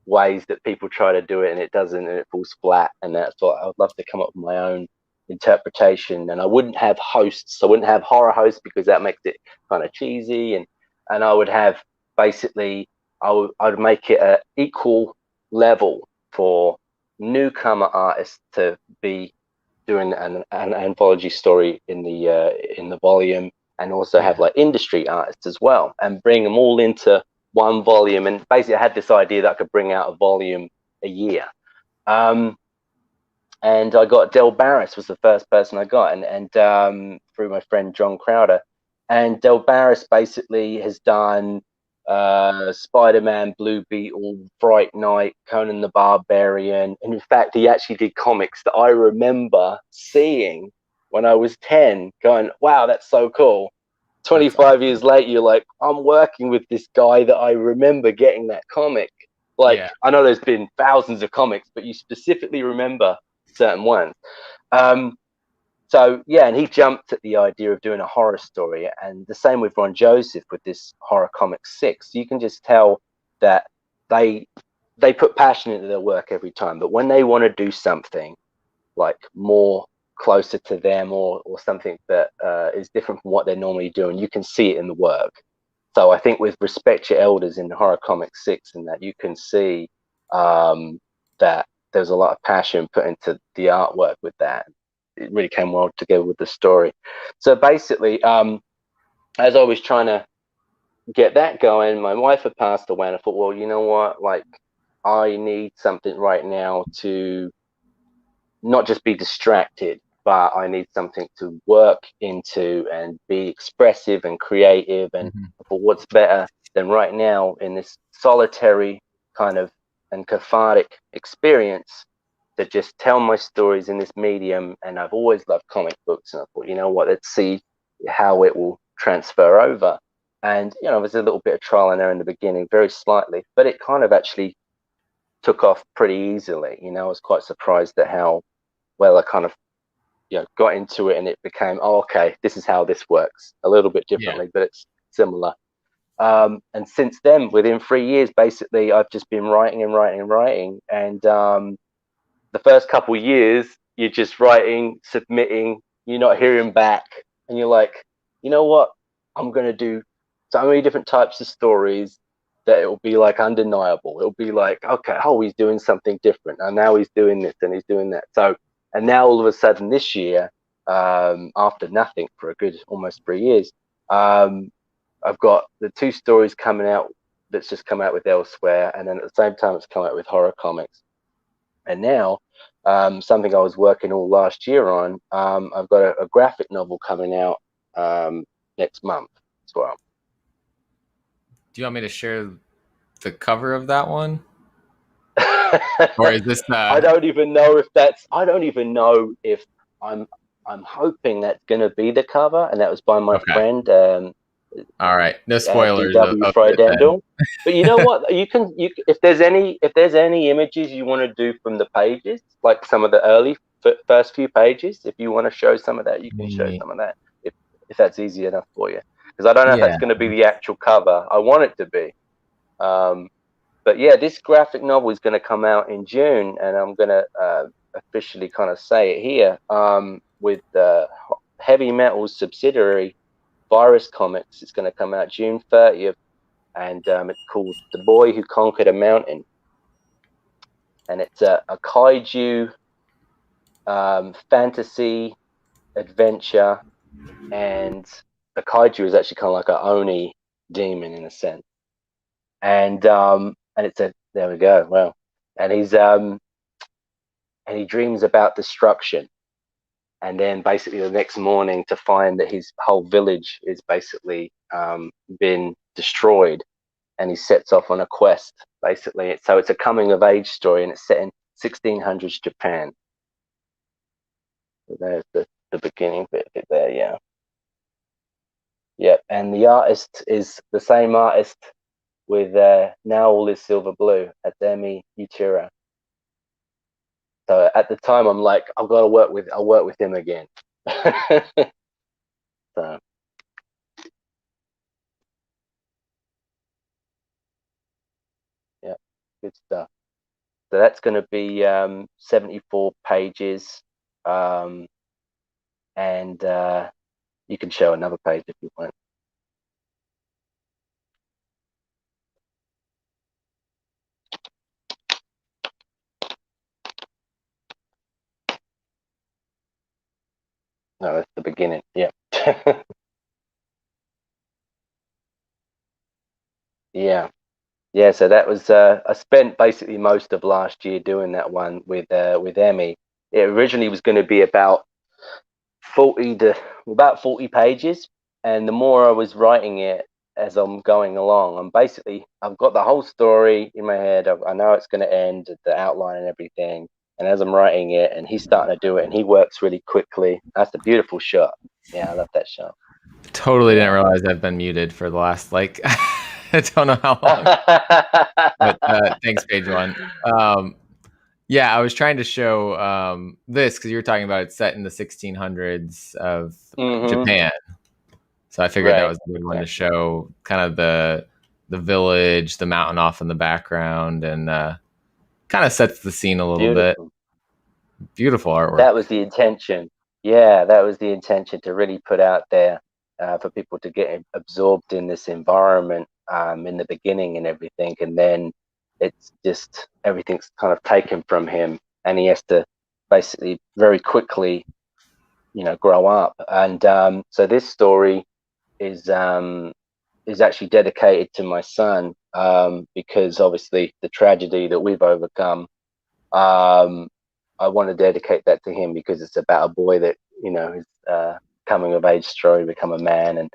ways that people try to do it and it doesn't, and it falls flat. And that's what I would love to come up with my own interpretation. And I wouldn't have hosts. I wouldn't have horror hosts because that makes it kind of cheesy. And I would have basically I'd make it an equal level for newcomer artists to be doing an anthology story in the volume, and also have like industry artists as well, and bring them all into one volume. And basically, I had this idea that I could bring out a volume a year. And I got Del Barris was the first person I got, and through my friend John Crowder. And Del Barris basically has done Spider-Man, Blue Beetle, Fright Night, Conan the Barbarian, and in fact, he actually did comics that I remember seeing when I was 10, going, "Wow, that's so cool." 25 years later, you're like, I'm working with this guy that I remember getting that comic. Like, I know there's been thousands of comics, but you specifically remember certain ones. So yeah, and he jumped at the idea of doing a horror story, and the same with Ron Joseph with this Horror Comics 6. You can just tell that they put passion into their work every time, but when they want to do something like more closer to them, or something that is different from what they're normally doing, you can see it in the work. So I think with Respect Your Elders in Horror Comics 6, and that you can see that there's a lot of passion put into the artwork with that. It really came well together with the story. So basically, as I was trying to get that going, my wife had passed away, and I thought, well, you know what, like I need something right now to not just be distracted, but I need something to work into and be expressive and creative. And for what's better than right now in this solitary kind of and cathartic experience, to just tell my stories in this medium, and I've always loved comic books, and I thought, you know what, let's see how it will transfer over. And you know, there's a little bit of trial and error in the beginning, very slightly, but it kind of actually took off pretty easily. You know, I was quite surprised at how well I kind of, you know, got into it, and it became, oh, okay, this is how this works, a little bit differently, but it's similar. And since then, within 3 years, basically, I've just been writing and writing and writing. And the first couple of years, you're just writing, submitting, you're not hearing back, and you're like, you know what? I'm gonna do so many different types of stories that it will be like undeniable. It'll be like, okay, oh, he's doing something different, and now he's doing this and he's doing that. So, and now all of a sudden this year, after nothing for a good almost 3 years, I've got the 2 stories coming out that's just come out with Elsewhere, and then at the same time it's come out with Horror Comics. And now, something I was working all last year on, I've got a graphic novel coming out next month as well. Do you want me to share the cover of that one? Or is this I don't even know if that's, I don't even know if I'm hoping that's going to be the cover, and that was by my friend. All right, no spoilers. DW Friedendel. But you know what? You can if there's any images you want to do from the pages, like some of the early first few pages, if you want to show some of that, you can show some of that if that's easy enough for you. Because I don't know if that's going to be the actual cover. I want it to be. But yeah, this graphic novel is going to come out in June, and I'm going to officially kind of say it here, with Heavy Metal's subsidiary, Virus Comics. It's going to come out June 30th, and it's called The Boy Who Conquered a Mountain. And it's a kaiju fantasy adventure, and the kaiju is actually kind of like an Oni demon in a sense. And it's there we go. Well, and he's and he dreams about destruction, and then basically the next morning to find that his whole village is basically been destroyed, and he sets off on a quest. Basically, so it's a coming of age story, and it's set in 1600s Japan. So there's the beginning bit of it there, yeah. And the artist is the same artist with Now All Is Silver Blue, Ademi Uchira. So at the time, I'm like, I'll work with him again. So yeah, good stuff. So that's going to be 74 pages, and you can show another page if you want. No, that's the beginning. Yeah. Yeah. So that was I spent basically most of last year doing that one with Emmy. It originally was going to be about 40 pages, and the more I was writing it as I'm going along, I've got the whole story in my head. I know it's going to end, the outline and everything. And as I'm writing it, and he's starting to do it, and he works really quickly. That's a beautiful shot. Yeah, I love that shot. Totally didn't realize I've been muted for the last I don't know how long. But thanks, Page One. Yeah, I was trying to show this because you were talking about it's set in the 1600s of Japan. So I figured that was a good one to show, kind of the village, the mountain off in the background, and kind of sets the scene a little bit. Beautiful artwork. That was the intention. Yeah, that was the intention, to really put out there for people to get absorbed in this environment in the beginning and everything, and then it's just everything's kind of taken from him, and he has to basically very quickly, grow up. And so this story is actually dedicated to my son, because obviously the tragedy that we've overcome. I want to dedicate that to him, because it's about a boy that is coming of age story, become a man,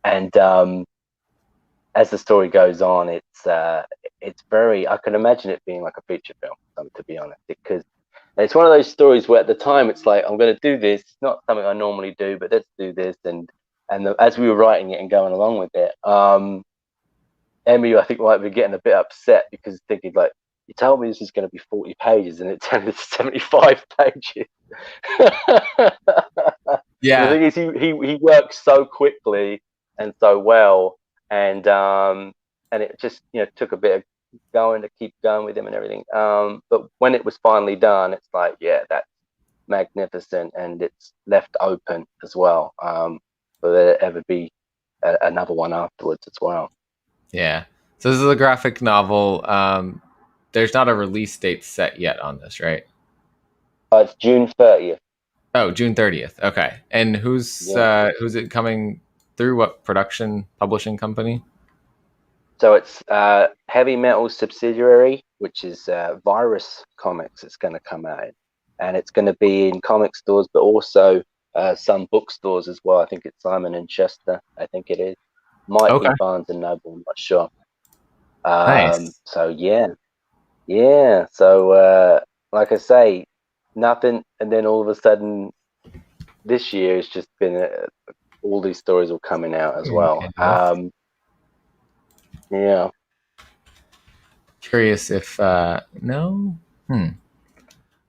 and as the story goes on, it's very. I can imagine it being like a feature film, to be honest, because And it's one of those stories where at the time it's like, I'm going to do this. It's not something I normally do, but let's do this. As we were writing it and going along with it, Emmy, I think, might be getting a bit upset because thinking like, you told me this is going to be 40 pages and it turned into 75 pages. Yeah. The thing is, he works so quickly and so well, and it just took a bit of going to keep going with him and everything. But when it was finally done, it's like, yeah, that's magnificent, and it's left open as well. Will there ever be another one afterwards as well? Yeah. So this is a graphic novel. There's not a release date set yet on this, right? It's June 30th. Oh, June 30th. Okay. And who's it coming through? What production publishing company? So it's Heavy Metal subsidiary, which is Virus Comics. It's going to come out, and it's going to be in comic stores, but also some bookstores as well. I think it's Simon and Schuster. I think it is. Might be Barnes and Noble. I'm not sure. Nice. So yeah. So like I say, nothing, and then all of a sudden, this year it's just been all these stories all coming out as well. Yeah. Curious if no. I'm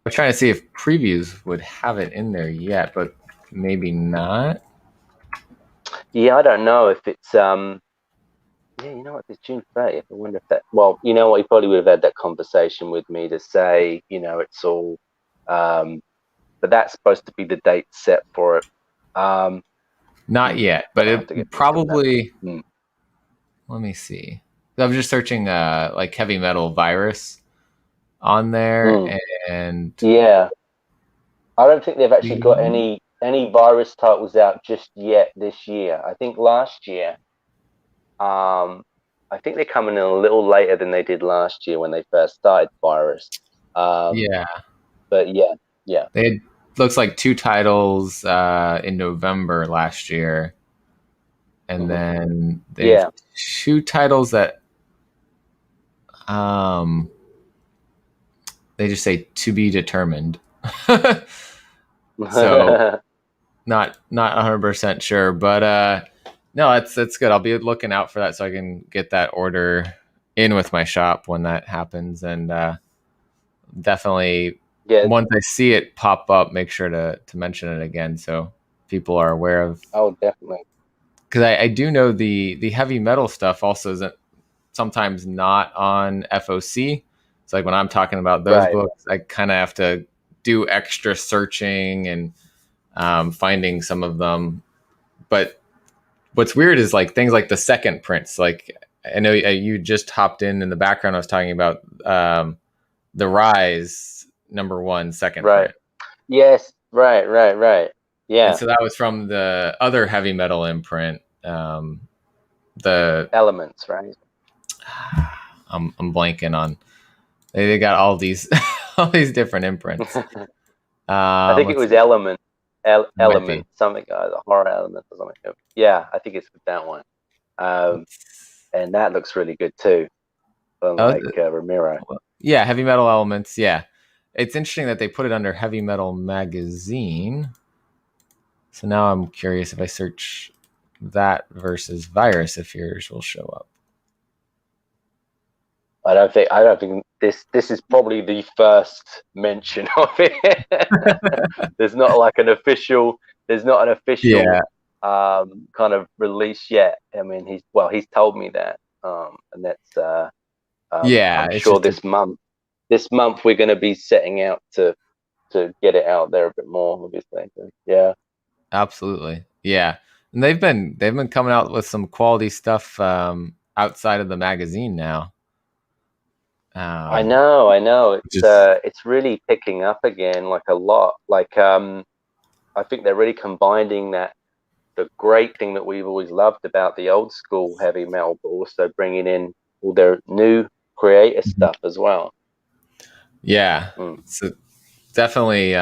trying to see if previews would have it in there yet, but maybe not. Yeah, I don't know if it's yeah, you know what, it's June 30th. I wonder if that, well, you know what, he probably would have had that conversation with me to say, it's all but that's supposed to be the date set for it. Not yet, but it probably let me see. I'm just searching like Heavy Metal Virus on there, and yeah, I don't think they've actually got any Virus titles out just yet this year. I think last year, I think they're coming in a little later than they did last year when they first started Virus. Yeah, but yeah, they had, looks like 2 titles in November last year, and then they have 2 titles that they just say to be determined. So not 100% sure, but no, that's good. I'll be looking out for that so I can get that order in with my shop when that happens, and definitely once I see it pop up, make sure to mention it again so people are aware of. Oh, definitely. Because I do know the heavy metal stuff also isn't sometimes not on FOC. So like when I'm talking about those books, I kind of have to do extra searching and finding some of them. But what's weird is like things like the second prints. Like I know you just hopped in the background. I was talking about the Rise #1 second print. Yes, right. Yeah. And so that was from the other heavy metal imprint. The Elements, right? I'm blanking on. They got all these different imprints. I think it was Element, something, the horror element or something. Yeah, I think it's that one. And that looks really good too, unlike Ramiro. Yeah, Heavy Metal Elements. Yeah, it's interesting that they put it under Heavy Metal Magazine. So now I'm curious if I search that versus Virus, if yours will show up. I don't think this is probably the first mention of it. There's not an official kind of release yet. I mean, he's told me that, and that's I'm sure this month we're going to be setting out to get it out there a bit more, obviously. So, yeah, absolutely, yeah. And they've been coming out with some quality stuff outside of the magazine now. I know. It's really picking up again, like a lot. Like I think they're really combining that, the great thing that we've always loved about the old school heavy metal, but also bringing in all their new creative stuff as well. Yeah, so definitely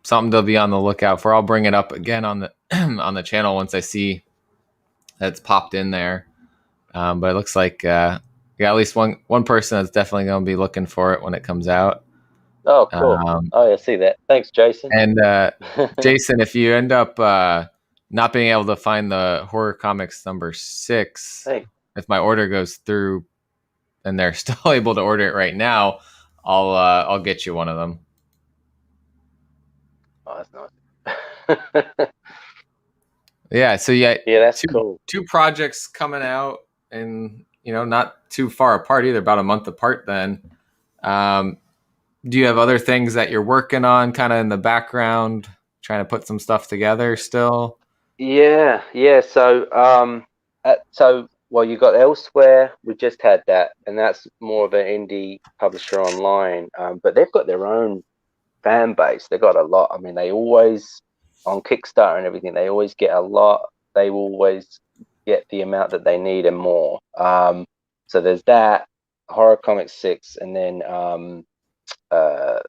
something to be on the lookout for. I'll bring it up again on the on the channel once I see that's popped in there. But it looks like at least one person that's definitely going to be looking for it when it comes out. Oh, cool. Oh, I see that. Thanks, Jason. And Jason, if you end up not being able to find the Horror Comics number 6, Thanks. if my order goes through and they're still able to order it right now, I'll get you one of them. Oh, that's nice. Yeah, so yeah, that's cool. Two projects coming out, and not too far apart either, about a month apart. Then, do you have other things that you're working on, kind of in the background, trying to put some stuff together still? Yeah. Well, you got Elsewhere. We just had that, and that's more of an indie publisher online. But they've got their own fan base. They got a lot. I mean, they always on Kickstarter and everything. They always get a lot. They always get the amount that they need and more. So there's that Horror Comics 6, and then The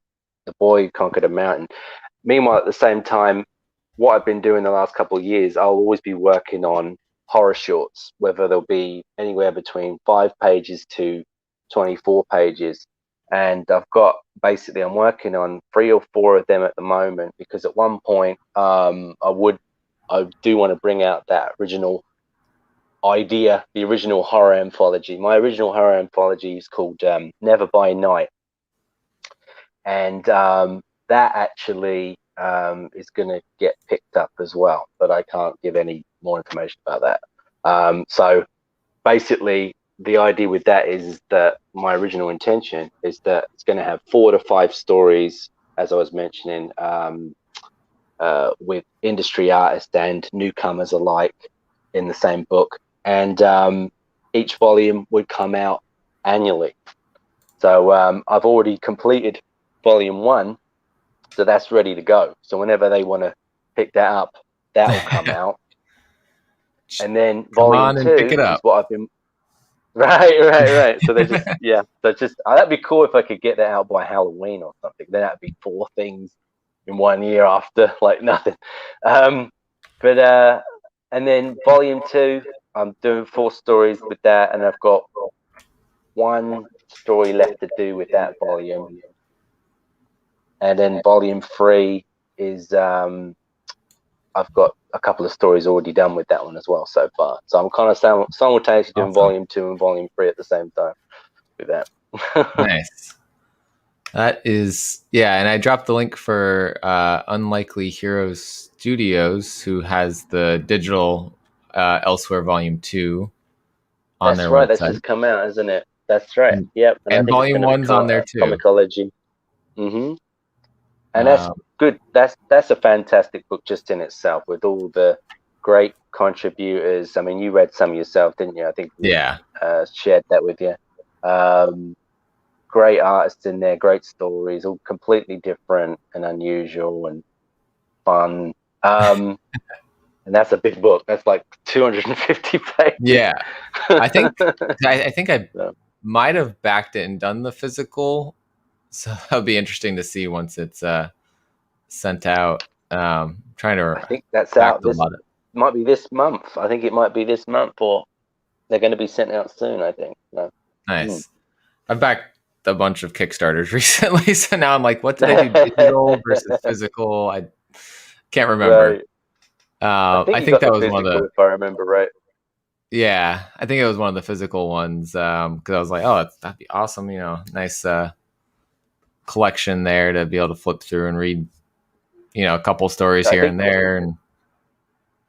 Boy Who Conquered a Mountain. Meanwhile, at the same time, what I've been doing the last couple of years, I'll always be working on horror shorts, whether they'll be anywhere between 5 pages to 24 pages. And I'm working on 3 or 4 of them at the moment, because at one point, I do want to bring out that original idea, the original horror anthology. My original horror anthology is called Never by Night. And that actually is going to get picked up as well, but I can't give any more information about that. So basically, the idea with that is that my original intention is that it's going to have 4 to 5 stories, as I was mentioning, with industry artists and newcomers alike in the same book. And each volume would come out annually. So I've already completed volume 1, so that's ready to go. So whenever they want to pick that up, that will come out. And then volume 2 is what I've been. Right. So they just that'd be cool if I could get that out by Halloween or something. Then that'd be 4 things in 1 year after, like nothing. And then volume 2, I'm doing 4 stories with that, and I've got 1 story left to do with that volume. And then volume 3 is I've got a couple of stories already done with that one as well so far. So I'm kind of simultaneously doing volume 2 and volume 3 at the same time with that. Nice. That is, yeah. And I dropped the link for Unlikely Heroes Studios, who has the digital Elsewhere Volume 2 on their website. That's just come out, isn't it? That's right. Yep. And Volume 1's on there too. Comicology. Mm-hmm. And that's good. That's a fantastic book just in itself, with all the great contributors. I mean, you read some yourself, didn't you? I think shared that with you. Great artists in there, great stories, all completely different and unusual and fun. And that's a big book. That's like 250 pages. Yeah, I think I might have backed it and done the physical. So that'll be interesting to see once it's sent out. Trying to. I think that's out. Might be this month. I think it might be this month, or they're going to be sent out soon. I think. No. Nice. I've backed a bunch of Kickstarters recently, so now I'm like, what did I do, digital versus physical? I can't remember. Right. I think that was one of the. If I remember right. Yeah, I think it was one of the physical ones, because I was like, oh, that'd be awesome. Nice. Collection there to be able to flip through and read, a couple stories here and there. And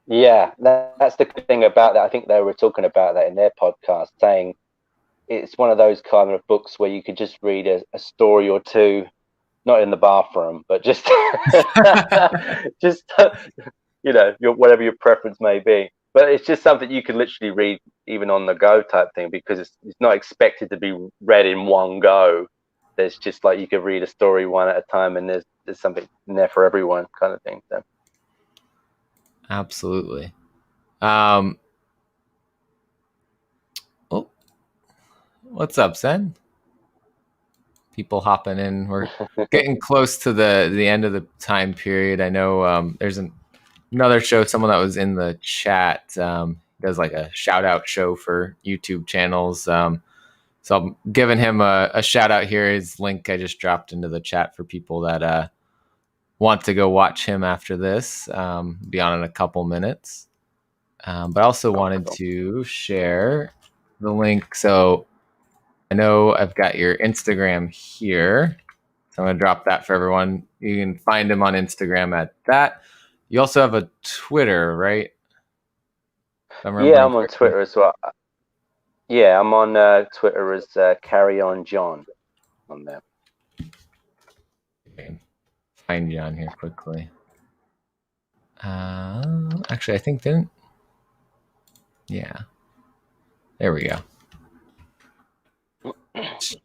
yeah, that's the thing about that. I think they were talking about that in their podcast, saying it's one of those kind of books where you could just read a story or two, not in the bathroom, but just whatever your preference may be. But it's just something you could literally read even on the go type thing, because it's not expected to be read in one go. There's just like, you could read a story one at a time, and there's something in there for everyone, kind of thing. So. Absolutely. What's up, Zen? People hopping in. We're getting close to the end of the time period. I know there's another show. Someone that was in the chat does like a shout out show for YouTube channels. So So I'm giving him a shout out here. His link I just dropped into the chat for people that want to go watch him after this. Be on in a couple minutes. But I also wanted to share the link. So I know I've got your Instagram here. So I'm going to drop that for everyone. You can find him on Instagram at that. You also have a Twitter, right? I'm on Twitter as well. Yeah, I'm on Twitter as Carry On John on there. Okay. Find you on here quickly. Actually, I think didn't. Yeah. There we go.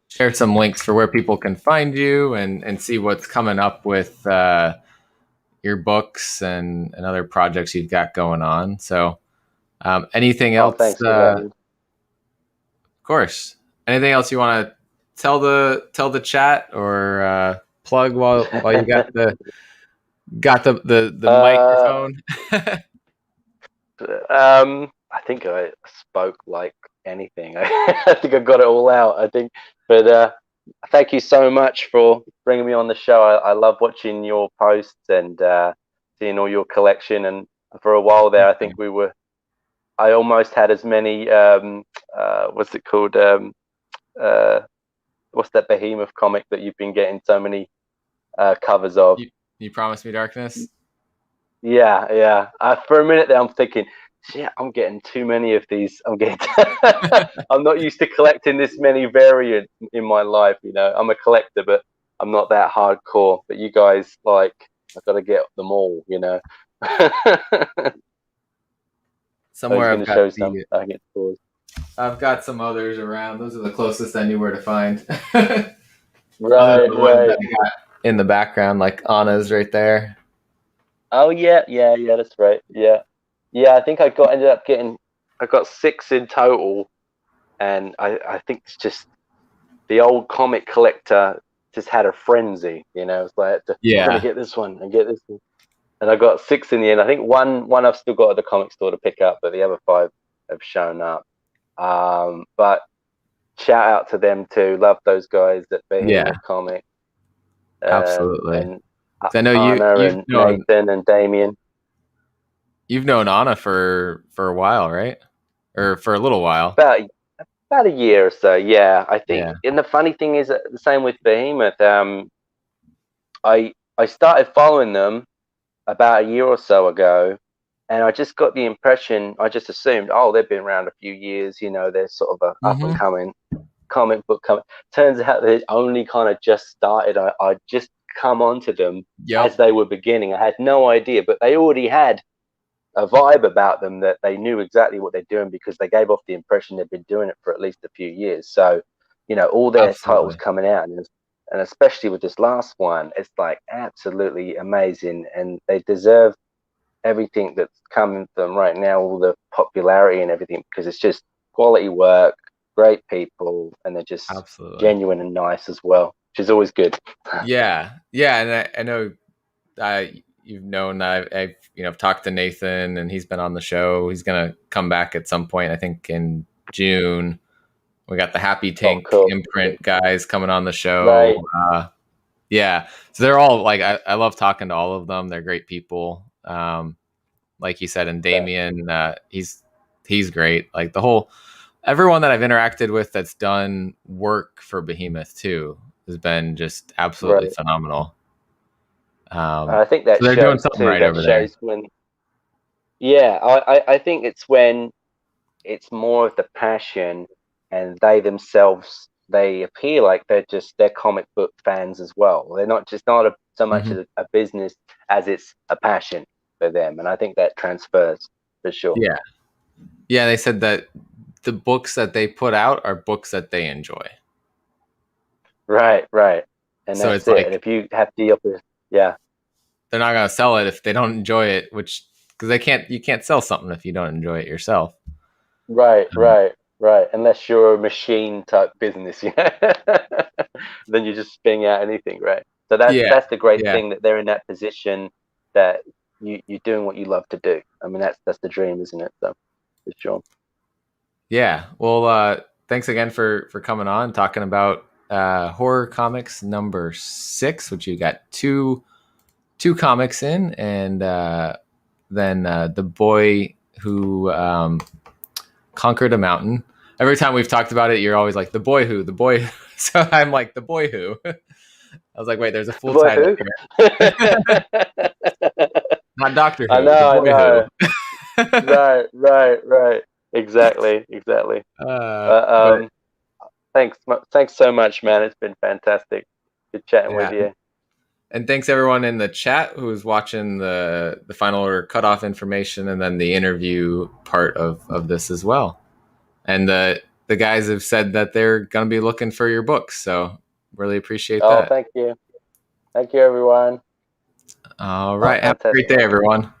Share some links for where people can find you and see what's coming up with your books and other projects you've got going on. So anything else? Thanks for that. Of course. Anything else you want to tell the chat or plug while you got the microphone? I think I spoke like anything. I think I got it all out. I think, but thank you so much for bringing me on the show. I love watching your posts and seeing all your collection. And for a while there, I think I almost had as many. What's it called? What's that Behemoth comic that you've been getting so many covers of? You Promised Me Darkness? Yeah. For a minute there, I'm thinking, shit, I'm getting too many of these. I'm not used to collecting this many variants in my life. I'm a collector, but I'm not that hardcore. But you guys, I've got to get them all. Somewhere I've got some others around. Those are the closest I knew where to find. Right. That I got in the background, like Anna's right there. Oh yeah, that's right. Yeah. I think I got 6 in total, and I think it's just the old comic collector just had a frenzy. It's like, I'm gonna get this one and get this one, and I got 6 in the end. I think one I've still got at the comic store to pick up, but the other 5 have shown up. But shout out to them too. Love those guys at Behemoth Comics. Absolutely. And I know you've known Nathan and Damien. You've known Anna for a while, right? Or for a little while. About a year or so, yeah. I think. Yeah. And the funny thing is, the same with Behemoth. I started following them about a year or so ago, and I just got the impression. I just assumed, they've been around a few years. They're sort of a up and coming comic book coming. Turns out they only kind of just started. I just come onto them as they were beginning. I had no idea, but they already had a vibe about them that they knew exactly what they're doing, because they gave off the impression they've been doing it for at least a few years. So, all their titles coming out, and especially with this last one, it's like absolutely amazing, and they deserve everything that's coming from them right now, all the popularity and everything, because it's just quality work, great people, and they're just genuine and nice as well, which is always good. Yeah, and I know you've known I've talked to Nathan, and he's been on the show. He's gonna come back at some point, I think in June. We got the Happy Tank imprint guys coming on the show. Right. So they're all like, I love talking to all of them. They're great people. Like you said, and Damien, he's great. Like everyone that I've interacted with that's done work for Behemoth too has been just absolutely phenomenal. I think that they're doing something right over there. I think it's when it's more of the passion, and they themselves, they appear like they're comic book fans as well. They're not so much a business as it's a passion for them, and I think that transfers for sure. Yeah. They said that the books that they put out are books that they enjoy. Right, and so that's it. Like, and if you have the they're not gonna sell it if they don't enjoy it, because you can't sell something if you don't enjoy it yourself. Right. Unless you're a machine type business, then you just sping out anything, right? So that's the great thing, that they're in that position, that you're doing what you love to do. I mean, that's the dream, isn't it? So for sure. Yeah. Well, thanks again for coming on, talking about horror comics number 6, which you got two comics in, and then The Boy Who Conquered a Mountain. Every time we've talked about it, you're always like, the boy who. So I'm like, The Boy Who. I was like, wait, there's a full title here. Not Doctor Who. I know, The Boy Who. Right. Exactly. But, Thanks so much, man. It's been fantastic. Good chatting with you. And thanks everyone in the chat who's watching the Final Order Cutoff information, and then the interview part of this as well. And the guys have said that they're going to be looking for your books, so really appreciate that. Thank you. Thank you, everyone. All right. Have a great day, everyone.